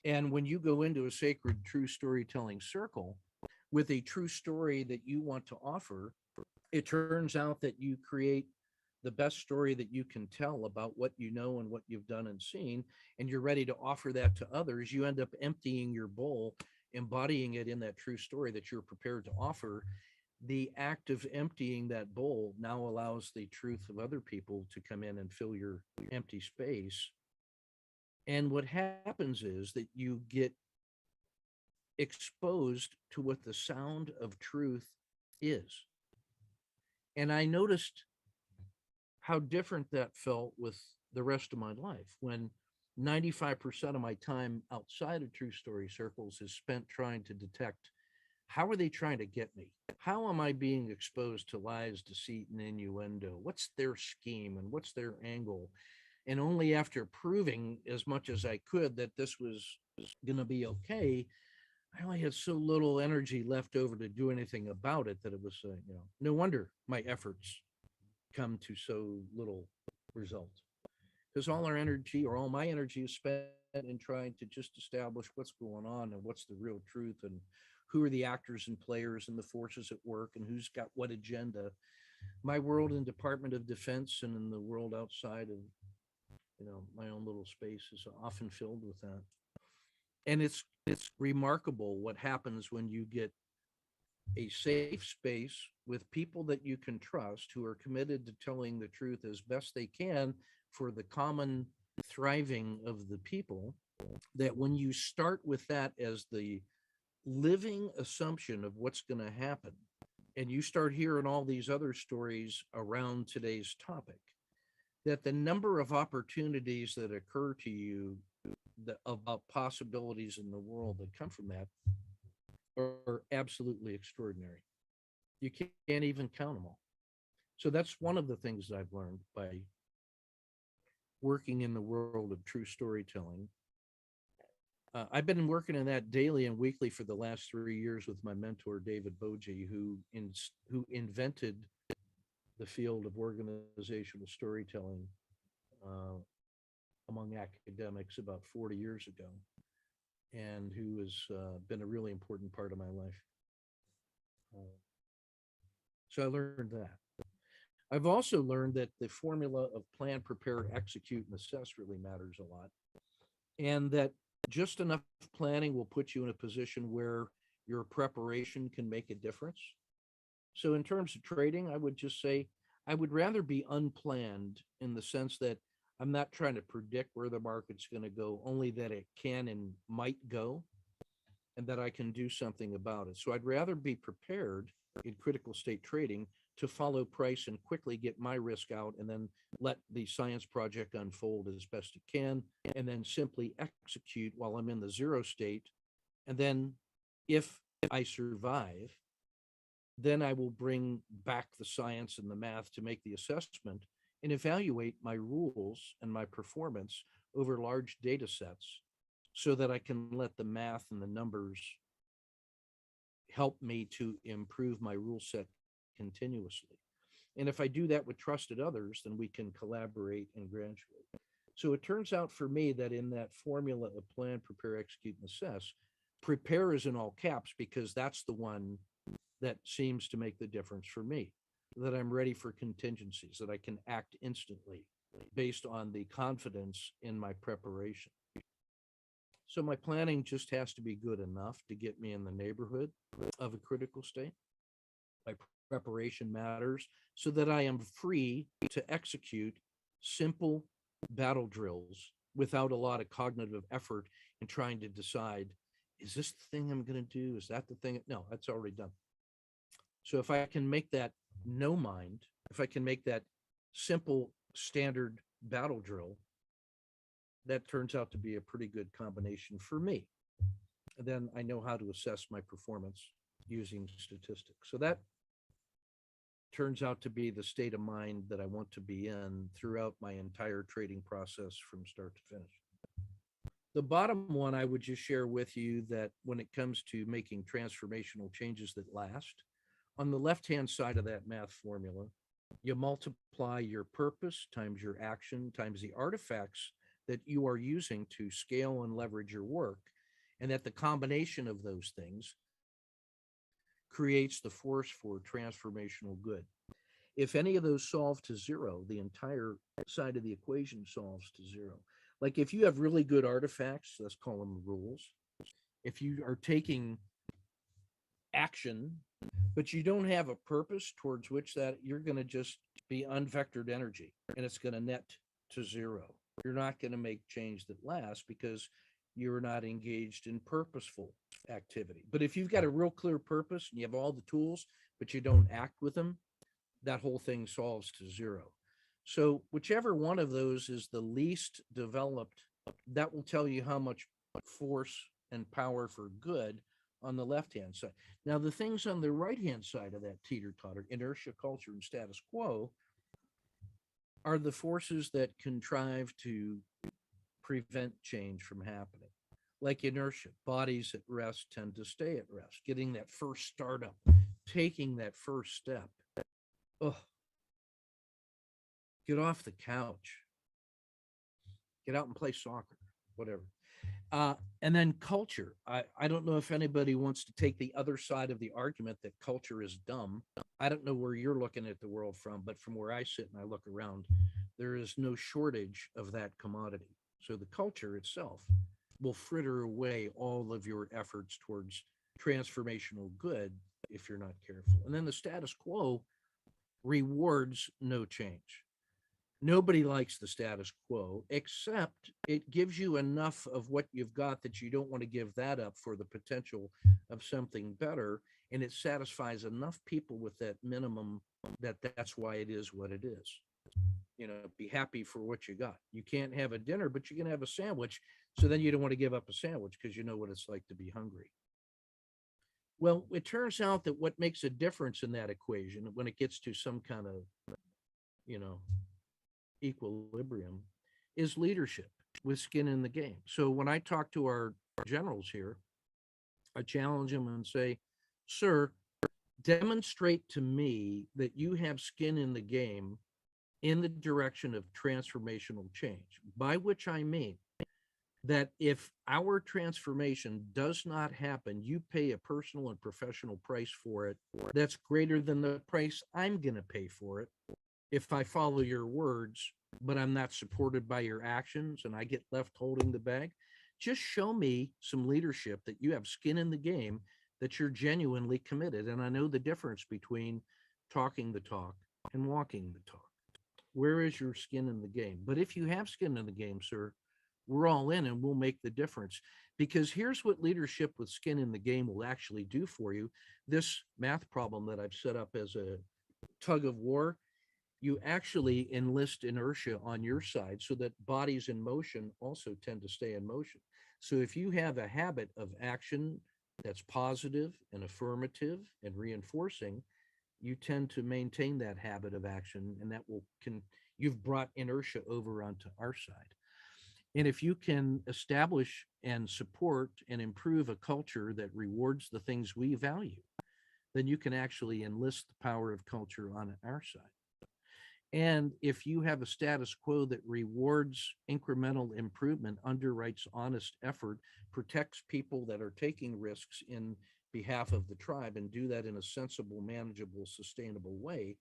And when you go into a sacred true storytelling circle with a true story that you want to offer, it turns out that you create the best story that you can tell about what you know and what you've done and seen, and you're ready to offer that to others. You end up emptying your bowl embodying it in that true story that you're prepared to offer, the act of emptying that bowl now allows the truth of other people to come in and fill your empty space. And what happens is that you get exposed to what the sound of truth is. And I noticed how different that felt with the rest of my life when 95% of my time outside of true story circles is spent trying to detect, how are they trying to get me? How am I being exposed to lies, deceit, and innuendo? What's their scheme and what's their angle? And only after proving as much as I could that this was going to be okay, I only had so little energy left over to do anything about it that it was, no wonder my efforts come to so little result. Because all our energy or all my energy is spent in trying to just establish what's going on and what's the real truth and who are the actors and players and the forces at work and who's got what agenda. My world in Department of Defense and in the world outside of, my own little space is often filled with that. And it's remarkable what happens when you get a safe space with people that you can trust who are committed to telling the truth as best they can for the common thriving of the people, that when you start with that as the living assumption of what's going to happen, and you start hearing all these other stories around today's topic, that the number of opportunities that occur to you about possibilities in the world that come from that are absolutely extraordinary. You can't even count them all. So that's one of the things that I've learned by working in the world of true storytelling. I've been working in that daily and weekly for the last 3 years with my mentor, David Boji, who invented the field of organizational storytelling among academics about 40 years ago, and who has been a really important part of my life. So I learned that. I've also learned that the formula of plan, prepare, execute, and assess really matters a lot. And that just enough planning will put you in a position where your preparation can make a difference. So in terms of trading, I would just say I would rather be unplanned in the sense that I'm not trying to predict where the market's going to go, only that it can and might go, and that I can do something about it. So I'd rather be prepared in critical state trading to follow price and quickly get my risk out and then let the science project unfold as best it can, and then simply execute while I'm in the zero state. And then if I survive, then I will bring back the science and the math to make the assessment and evaluate my rules and my performance over large data sets so that I can let the math and the numbers help me to improve my rule set continuously. And if I do that with trusted others, then we can collaborate and graduate. So it turns out for me that in that formula of plan, prepare, execute, and assess, prepare is in all caps because that's the one that seems to make the difference for me, that I'm ready for contingencies, that I can act instantly based on the confidence in my preparation. So my planning just has to be good enough to get me in the neighborhood of a critical state. My preparation matters so that I am free to execute simple battle drills without a lot of cognitive effort in trying to decide, is this the thing I'm going to do? Is that the thing? No, that's already done. So if I can make that no mind, if I can make that simple standard battle drill, that turns out to be a pretty good combination for me. And then I know how to assess my performance using statistics. So that turns out to be the state of mind that I want to be in throughout my entire trading process from start to finish. The bottom one, I would just share with you that when it comes to making transformational changes that last, on the left-hand side of that math formula, you multiply your purpose times your action times the artifacts that you are using to scale and leverage your work, and that the combination of those things creates the force for transformational good. If any of those solve to zero, the entire side of the equation solves to zero. Like if you have really good artifacts, let's call them rules, if you are taking action, but you don't have a purpose towards which that you're going to just be unvectored energy and it's going to net to zero. You're not going to make change that lasts because you're not engaged in purposeful activity. But if you've got a real clear purpose and you have all the tools, but you don't act with them, that whole thing solves to zero. So whichever one of those is the least developed, that will tell you how much force and power for good on the left-hand side. Now, the things on the right-hand side of that teeter-totter, inertia, culture, and status quo, are the forces that contrive to prevent change from happening. Like inertia, bodies at rest tend to stay at rest. Getting that first startup, taking that first step. Oh, get off the couch, get out and play soccer, whatever. And then culture. I don't know if anybody wants to take the other side of the argument that culture is dumb. I don't know where you're looking at the world from, but from where I sit and I look around, there is no shortage of that commodity. So the culture itself will fritter away all of your efforts towards transformational good if you're not careful. And then the status quo rewards no change. Nobody likes the status quo, except it gives you enough of what you've got that you don't want to give that up for the potential of something better. And it satisfies enough people with that minimum that that's why it is what it is. You know, be happy for what you got. You can't have a dinner, but you can have a sandwich. So then you don't want to give up a sandwich because you know what it's like to be hungry. Well, it turns out that what makes a difference in that equation when it gets to some kind of, you know, equilibrium is leadership with skin in the game. So when I talk to our generals here, I challenge them and say, sir, demonstrate to me that you have skin in the game in the direction of transformational change, by which I mean that if our transformation does not happen, you pay a personal and professional price for it that's greater than the price I'm going to pay for it if I follow your words, but I'm not supported by your actions and I get left holding the bag. Just show me some leadership that you have skin in the game, that you're genuinely committed. And I know the difference between talking the talk and walking the talk. Where is your skin in the game? But if you have skin in the game, sir, we're all in and we'll make the difference. Because here's what leadership with skin in the game will actually do for you. This math problem that I've set up as a tug of war, you actually enlist inertia on your side so that bodies in motion also tend to stay in motion. So if you have a habit of action that's positive and affirmative and reinforcing, you tend to maintain that habit of action, and that you've brought inertia over onto our side. And if you can establish and support and improve a culture that rewards the things we value, then you can actually enlist the power of culture on our side. And if you have a status quo that rewards incremental improvement, underwrites honest effort, protects people that are taking risks in behalf of the tribe, and do that in a sensible, manageable, sustainable way,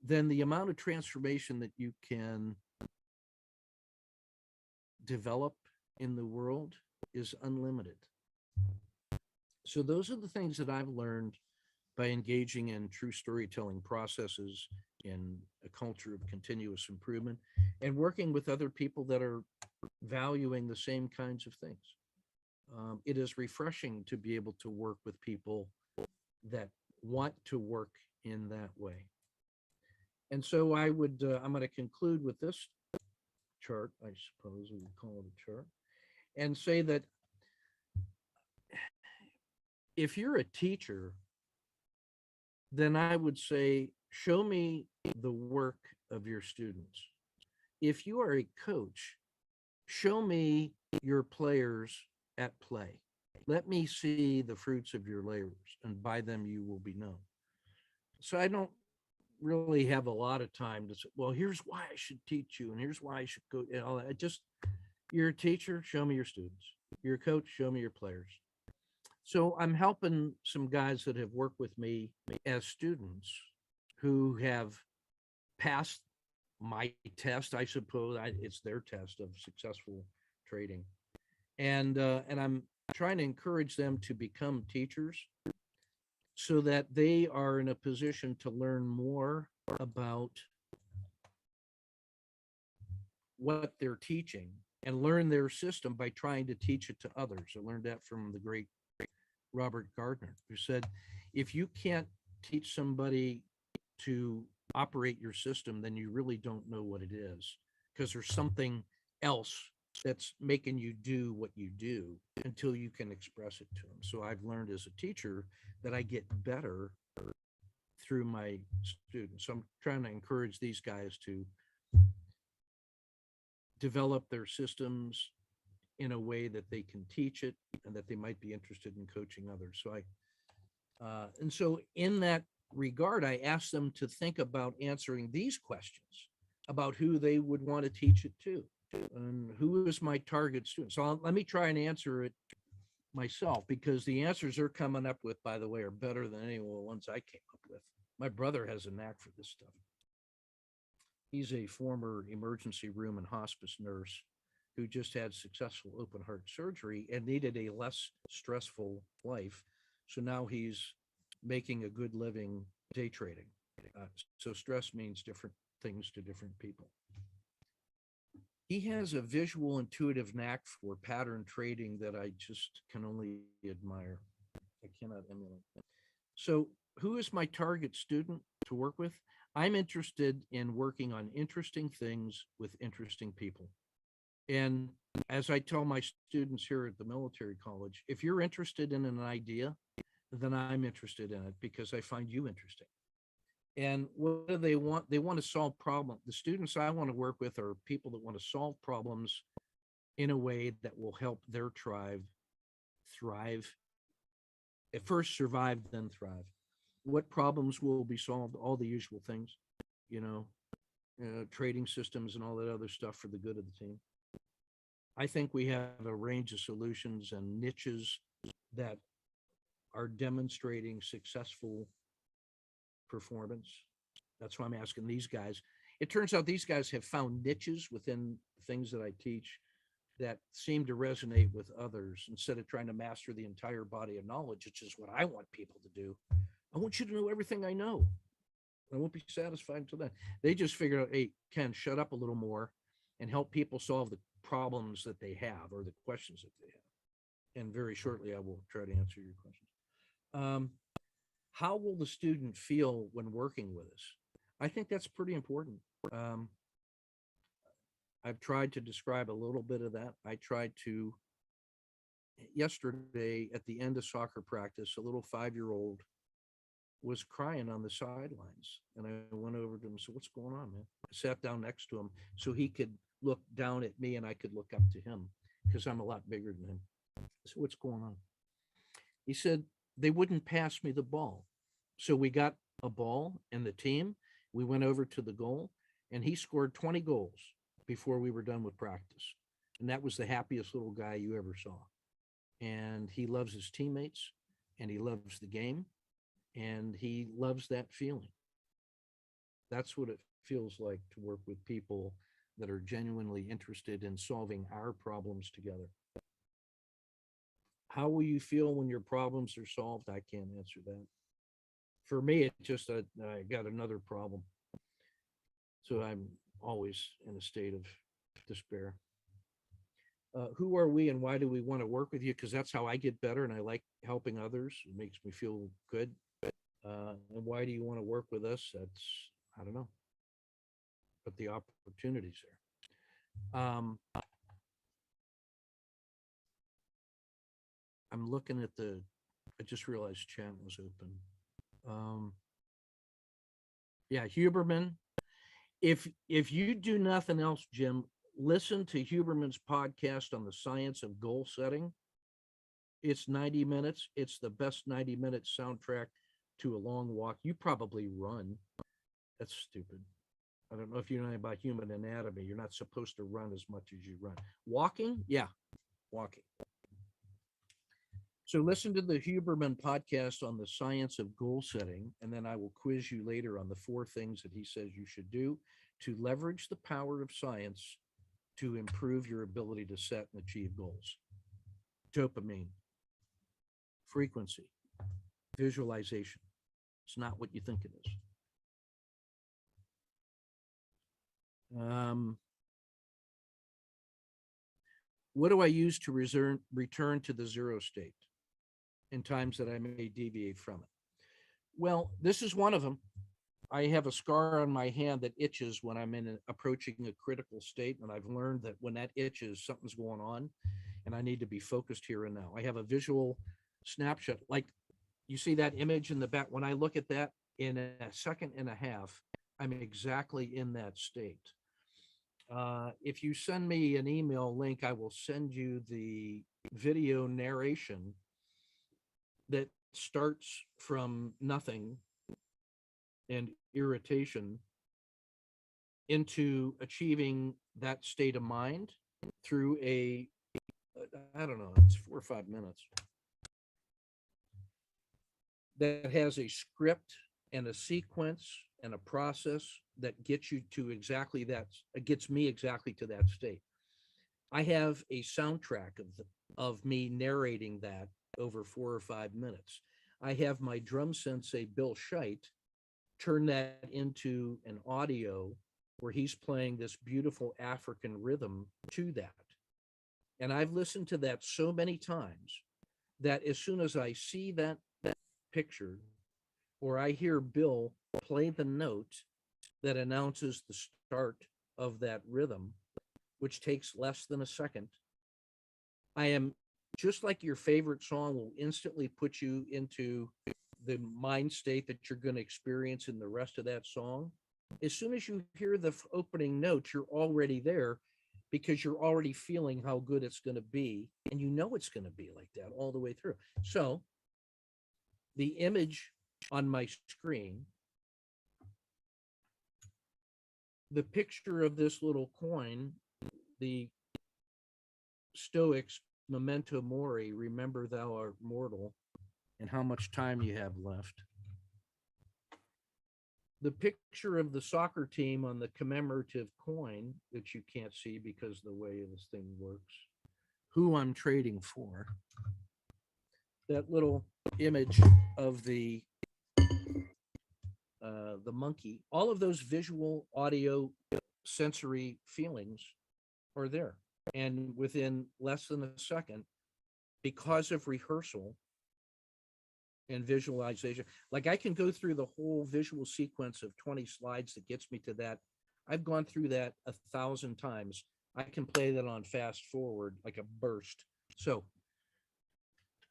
then the amount of transformation that you can develop in the world is unlimited. So those are the things that I've learned by engaging in true storytelling processes, in a culture of continuous improvement, and working with other people that are valuing the same kinds of things. It is refreshing to be able to work with people that want to work in that way. And so I'm going to conclude with this chart, I suppose we would call it a chart, and say that if you're a teacher, then I would say, show me the work of your students. If you are a coach, show me your players at play. Let me see the fruits of your labors, and by them you will be known. So I don't really have a lot of time to say, well, here's why I should teach you, and here's why I should go. You know, you're a teacher, show me your students. You're a coach, show me your players. So I'm helping some guys that have worked with me as students who have passed my test, I suppose. It's their test of successful trading. And I'm trying to encourage them to become teachers so that they are in a position to learn more about what they're teaching and learn their system by trying to teach it to others. I learned that from the great Robert Gardner, who said, if you can't teach somebody to operate your system, then you really don't know what it is, because there's something else that's making you do what you do until you can express it to them. So I've learned as a teacher that I get better through my students. So I'm trying to encourage these guys to develop their systems in a way that they can teach it and that they might be interested in coaching others. So and so in that regard, I asked them to think about answering these questions about who they would want to teach it to and who is my target student. So let me try and answer it myself, because the answers they're coming up with, by the way, are better than any of the ones I came up with. My brother has a knack for this stuff. He's a former emergency room and hospice nurse who just had successful open heart surgery and needed a less stressful life. So now he's making a good living day trading. So stress means different things to different people. He has a visual intuitive knack for pattern trading that I just can only admire. I cannot emulate. So who is my target student to work with? I'm interested in working on interesting things with interesting people. And as I tell my students here at the military college, if you're interested in an idea, then I'm interested in it because I find you interesting. And what do they want? They want to solve problems. The students I want to work with are people that want to solve problems in a way that will help their tribe thrive. At first survive, then thrive. What problems will be solved? All the usual things, you know, trading systems and all that other stuff for the good of the team. I think we have a range of solutions and niches that are demonstrating successful performance. That's why I'm asking these guys. It turns out these guys have found niches within things that I teach that seem to resonate with others. Instead of trying to master the entire body of knowledge, which is what I want people to do. I want you to know everything I know. I won't be satisfied until then. They just figured out, hey, Ken, shut up a little more and help people solve the problems that they have or the questions that they have. And very shortly, I will try to answer your questions. How will the student feel when working with us? I think that's pretty important. I've tried to describe a little bit of that. I tried to, yesterday at the end of soccer practice, a little 5-year-old was crying on the sidelines. And I went over to him and said, what's going on, man? I sat down next to him so he could look down at me and I could look up to him because I'm a lot bigger than him. I said, what's going on? He said, they wouldn't pass me the ball. So we got a ball and the team, we went over to the goal and he scored 20 goals before we were done with practice. And that was the happiest little guy you ever saw. And he loves his teammates and he loves the game and he loves that feeling. That's what it feels like to work with people that are genuinely interested in solving our problems together. How will you feel when your problems are solved? I can't answer that. For me, it's just I got another problem. So I'm always in a state of despair. Who are we and why do we want to work with you? Because that's how I get better and I like helping others. It makes me feel good. And why do you want to work with us? That's, I don't know, but the opportunity's there. I'm looking at I just realized chat was open. Yeah, Huberman. If you do nothing else, Jim, listen to Huberman's podcast on the science of goal setting. It's 90 minutes. It's the best 90-minute soundtrack to a long walk. You probably run. That's stupid. I don't know if you know anything about human anatomy. You're not supposed to run as much as you run. Walking? Yeah, walking. So listen to the Huberman podcast on the science of goal setting, and then I will quiz you later on the 4 things that he says you should do to leverage the power of science to improve your ability to set and achieve goals. Dopamine. frequency, visualization. It's not what you think it is. What do I use to return to the zero state in times that I may deviate from it? Well, this is one of them. I have a scar on my hand that itches when I'm approaching a critical state. And I've learned that when that itches, something's going on and I need to be focused here and now. I have a visual snapshot. Like you see that image in the back. When I look at that in a second and a half, I'm exactly in that state. If you send me an email link, I will send you the video narration that starts from nothing and irritation into achieving that state of mind through I don't know, it's 4 or 5 minutes. That has a script and a sequence and a process that gets you to exactly that, gets me exactly to that state. I have a soundtrack of me narrating that over 4 or 5 minutes. I have my drum sensei, Bill Scheit, turn that into an audio where he's playing this beautiful African rhythm to that. And I've listened to that so many times that as soon as I see that picture or I hear Bill play the note that announces the start of that rhythm, which takes less than a second, I am just like your favorite song will instantly put you into the mind state that you're going to experience in the rest of that song. As soon as you hear the opening notes, you're already there because you're already feeling how good it's going to be. And you know it's going to be like that all the way through. So the image on my screen, the picture of this little coin, the Stoics, memento mori, remember thou art mortal, and how much time you have left. The picture of the soccer team on the commemorative coin that you can't see because of the way this thing works, who I'm trading for, that little image of the monkey, all of those visual, audio, sensory feelings are there. And within less than a second, because of rehearsal and visualization, like I can go through the whole visual sequence of 20 slides that gets me to that. I've gone through that 1,000 times. I can play that on fast forward like a burst. So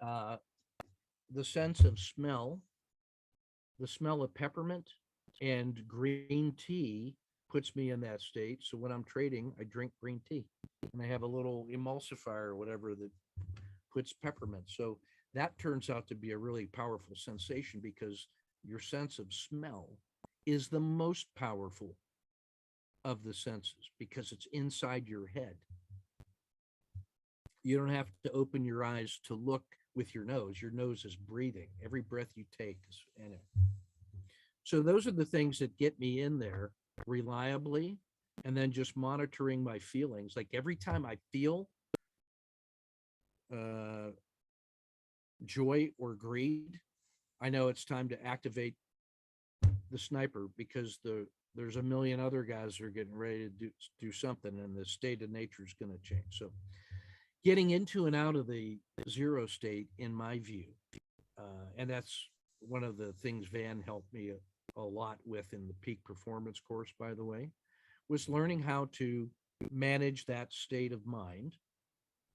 the sense of smell, the smell of peppermint and green tea puts me in that state. So when I'm trading, I drink green tea and I have a little emulsifier or whatever that puts peppermint. So that turns out to be a really powerful sensation because your sense of smell is the most powerful of the senses because it's inside your head. You don't have to open your eyes to look with your nose. Your nose is breathing. Every breath you take is in it. So those are the things that get me in there reliably, and then just monitoring my feelings. Like every time I feel joy or greed, I know it's time to activate the sniper because there's a million other guys that are getting ready to do something, and the state of nature is going to change. So getting into and out of the zero state, in my view, and that's one of the things Van helped me a lot with in the peak performance course, by the way, was learning how to manage that state of mind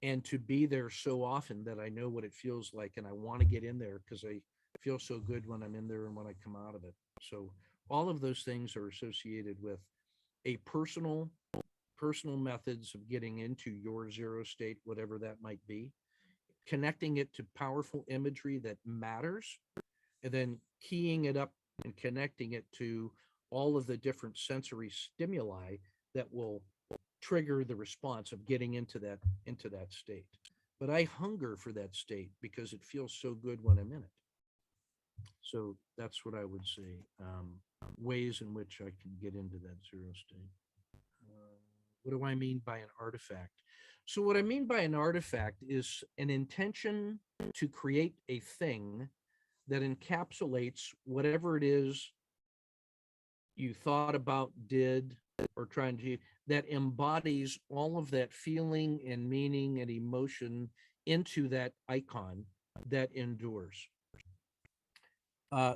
and to be there so often that I know what it feels like. And I want to get in there because I feel so good when I'm in there and when I come out of it. So all of those things are associated with a personal methods of getting into your zero state, whatever that might be, connecting it to powerful imagery that matters, and then keying it up and connecting it to all of the different sensory stimuli that will trigger the response of getting into that state. But I hunger for that state because it feels so good when I'm in it. So that's what I would say, ways in which I can get into that zero state. What do I mean by an artifact? So what I mean by an artifact is an intention to create a thing that encapsulates whatever it is you thought about, did, or trying to, that embodies all of that feeling and meaning and emotion into that icon that endures.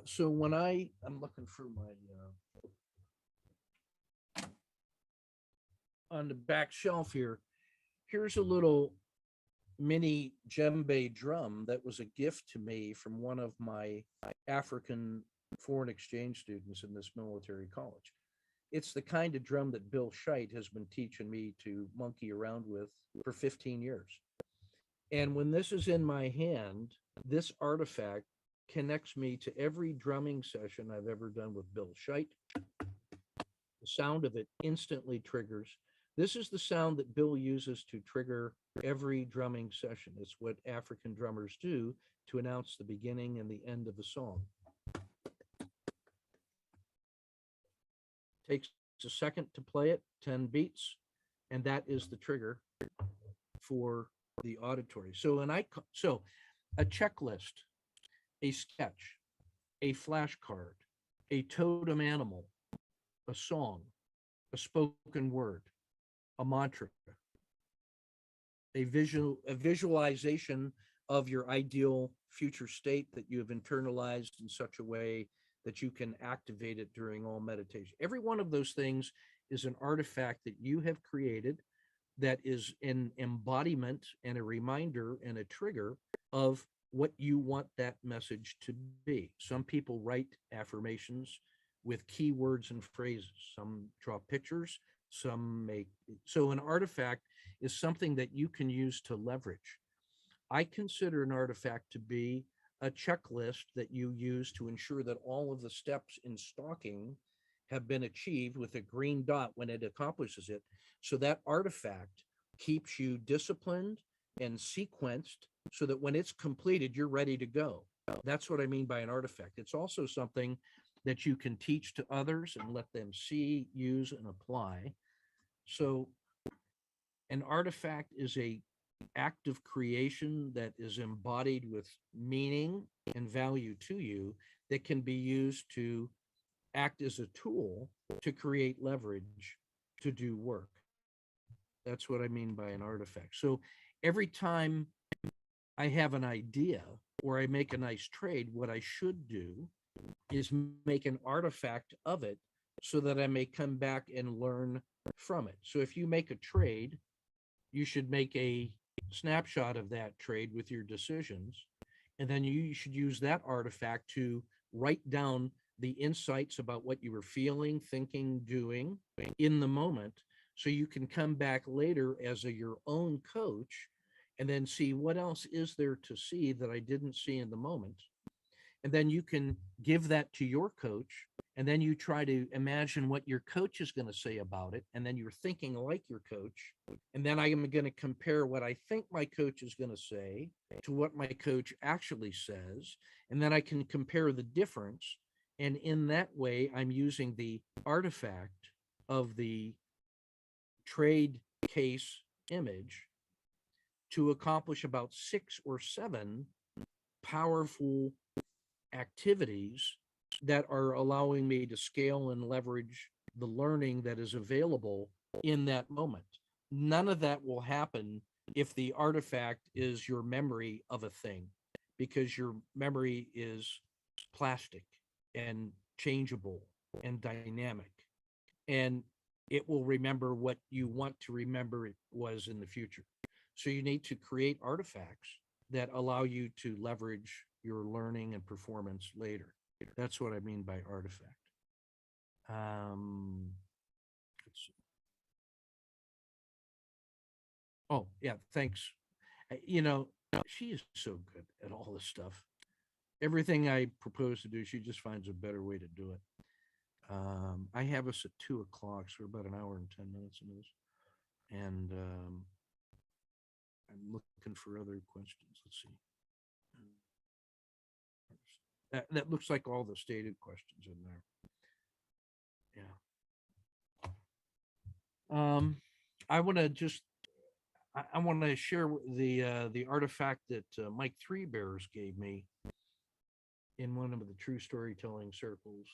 So when I'm looking for my, on the back shelf here, here's a little mini djembe drum that was a gift to me from one of my African foreign exchange students in this military college. It's the kind of drum that Bill Scheit has been teaching me to monkey around with for 15 years. And when this is in my hand, this artifact connects me to every drumming session I've ever done with Bill Scheit. The sound of it instantly triggers. This is the sound that Bill uses to trigger every drumming session. It's what African drummers do to announce the beginning and the end of the song. Takes a second to play it, 10 beats, and that is the trigger for the auditory. So a checklist, a sketch, a flashcard, a totem animal, a song, a spoken word, a mantra, a visualization of your ideal future state that you have internalized in such a way that you can activate it during all meditation. Every one of those things is an artifact that you have created that is an embodiment and a reminder and a trigger of what you want that message to be. Some people write affirmations with keywords and phrases. Some draw pictures, some make. So an artifact is something that you can use to leverage. I consider an artifact to be a checklist that you use to ensure that all of the steps in stalking have been achieved with a green dot when it accomplishes it. So that artifact keeps you disciplined and sequenced so that when it's completed, you're ready to go. That's what I mean by an artifact. It's also something that you can teach to others and let them see, use, and apply. So an artifact is a act of creation that is embodied with meaning and value to you that can be used to act as a tool to create leverage to do work. That's what I mean by an artifact. So every time I have an idea or I make a nice trade, what I should do is make an artifact of it so that I may come back and learn from it. So if you make a trade, you should make a snapshot of that trade with your decisions. And then you should use that artifact to write down the insights about what you were feeling, thinking, doing in the moment. So you can come back later as your own coach and then see what else is there to see that I didn't see in the moment. And then you can give that to your coach. And then you try to imagine what your coach is going to say about it. And then you're thinking like your coach. And then I am going to compare what I think my coach is going to say to what my coach actually says. And then I can compare the difference. And in that way, I'm using the artifact of the trade case image to accomplish about 6 or 7 powerful activities that are allowing me to scale and leverage the learning that is available in that moment. None of that will happen if the artifact is your memory of a thing, because your memory is plastic and changeable and dynamic, and it will remember what you want to remember it was in the future. So you need to create artifacts that allow you to leverage your learning and performance later. That's what I mean by artifact. Let's see. Oh, yeah, thanks. You know, she is so good at all this stuff. Everything I propose to do, she just finds a better way to do it. I have us at 2:00, so we're about an hour and 10 minutes into this. And I'm looking for other questions. Let's see. That looks like all the stated questions in there. Yeah. I want to just, I want to share the artifact that Mike Three Bears gave me in one of the true storytelling circles.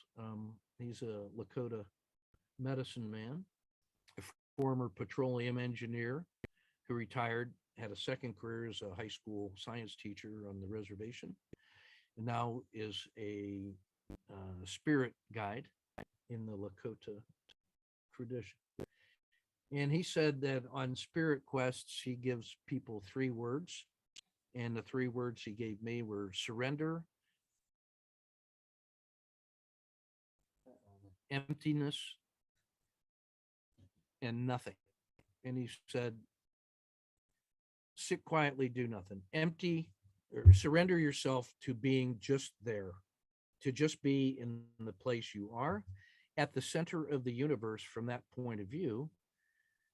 He's a Lakota medicine man, a former petroleum engineer who retired, had a second career as a high school science teacher on the reservation, and now is a spirit guide in the Lakota tradition. And he said that on spirit quests, he gives people 3 words. And the 3 words he gave me were surrender, emptiness, and nothing. And he said, sit quietly, do nothing. Empty or surrender yourself to being just there, to just be in the place you are at the center of the universe from that point of view,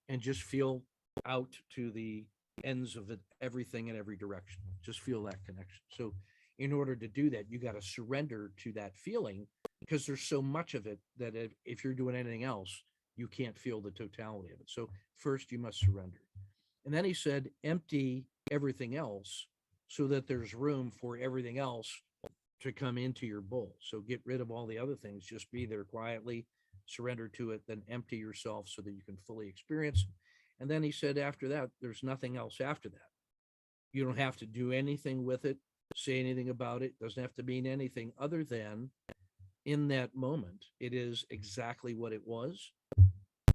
and just feel out to the ends of it, everything in every direction. Just feel that connection. So in order to do that, you got to surrender to that feeling, because there's so much of it that if you're doing anything else, you can't feel the totality of it. So first you must surrender. And then he said, empty everything else so that there's room for everything else to come into your bowl. So get rid of all the other things, just be there quietly, surrender to it, then empty yourself so that you can fully experience. And then he said, after that, there's nothing else after that. You don't have to do anything with it, say anything about it. Doesn't have to mean anything other than in that moment, it is exactly what it was.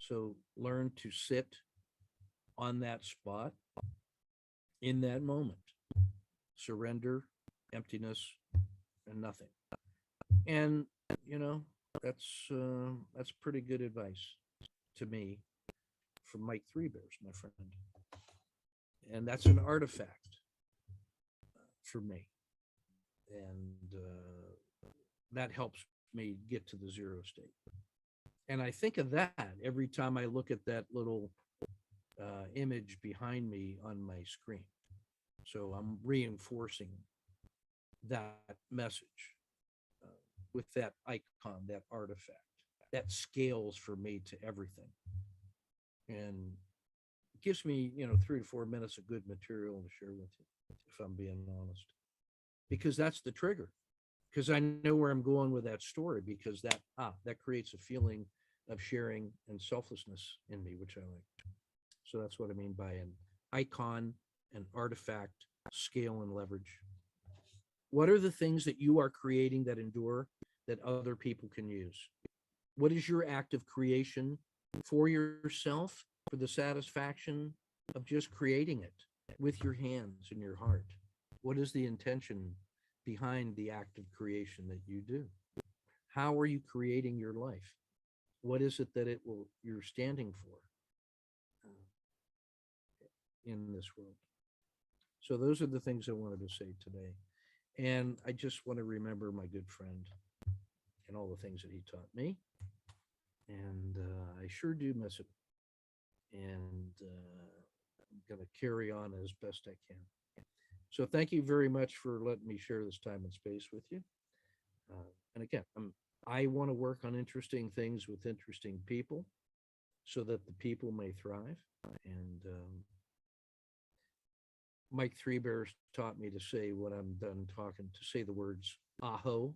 So learn to sit on that spot in that moment, surrender, emptiness, and nothing. And that's pretty good advice to me from Mike Three Bears, my friend. And that's an artifact for me. And that helps me get to the 0 state. And I think of that every time I look at that little image behind me on my screen. So I'm reinforcing that message with that icon, that artifact, that scales for me to everything. And it gives me, 3 to 4 minutes of good material to share with you, if I'm being honest, because that's the trigger. Because I know where I'm going with that story, because that creates a feeling of sharing and selflessness in me, which I like. So that's what I mean by an icon, an artifact, scale, and leverage. What are the things that you are creating that endure, that other people can use? What is your act of creation for yourself, for the satisfaction of just creating it with your hands and your heart? What is the intention behind the act of creation that you do? How are you creating your life? What is it that you're standing for in this world? So those are the things I wanted to say today. And I just want to remember my good friend and all the things that he taught me. And I sure do miss him. And I'm going to carry on as best I can. So thank you very much for letting me share this time and space with you. And again, I want to work on interesting things with interesting people so that the people may thrive. And Mike Three Bears taught me to say, when I'm done talking, to say the words aho.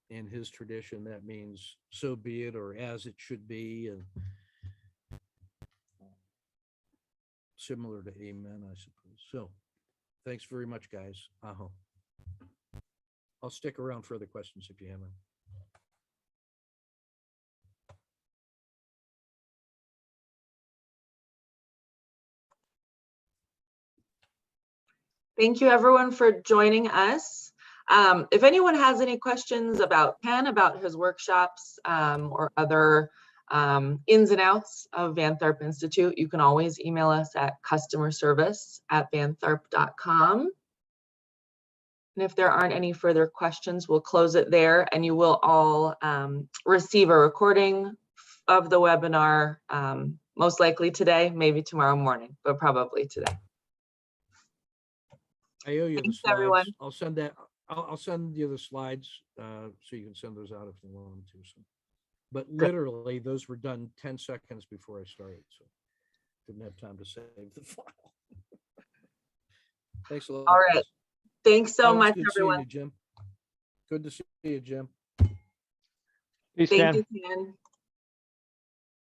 In his tradition, that means so be it, or as it should be, and similar to amen, I suppose. So thanks very much, guys. Aho. I'll stick around for other questions if you have them. Thank you, everyone, for joining us. If anyone has any questions about Ken, about his workshops, or other ins and outs of Van Tharp Institute, you can always email us at customerservice@vantharp.com. And if there aren't any further questions, we'll close it there, and you will all receive a recording of the webinar, most likely today, maybe tomorrow morning, but probably today. I owe you Thanks, the slides. everyone. I'll send that. I'll send you the slides so you can send those out if you want to. So, but literally, those were done 10 seconds before I started. So, Didn't have time to save the file. Thanks a lot. All right. guys. Thanks so Yeah, it was much, good seeing everyone. you, Jim. Good to see you, Jim. Peace, Thank Ken. you, Ken.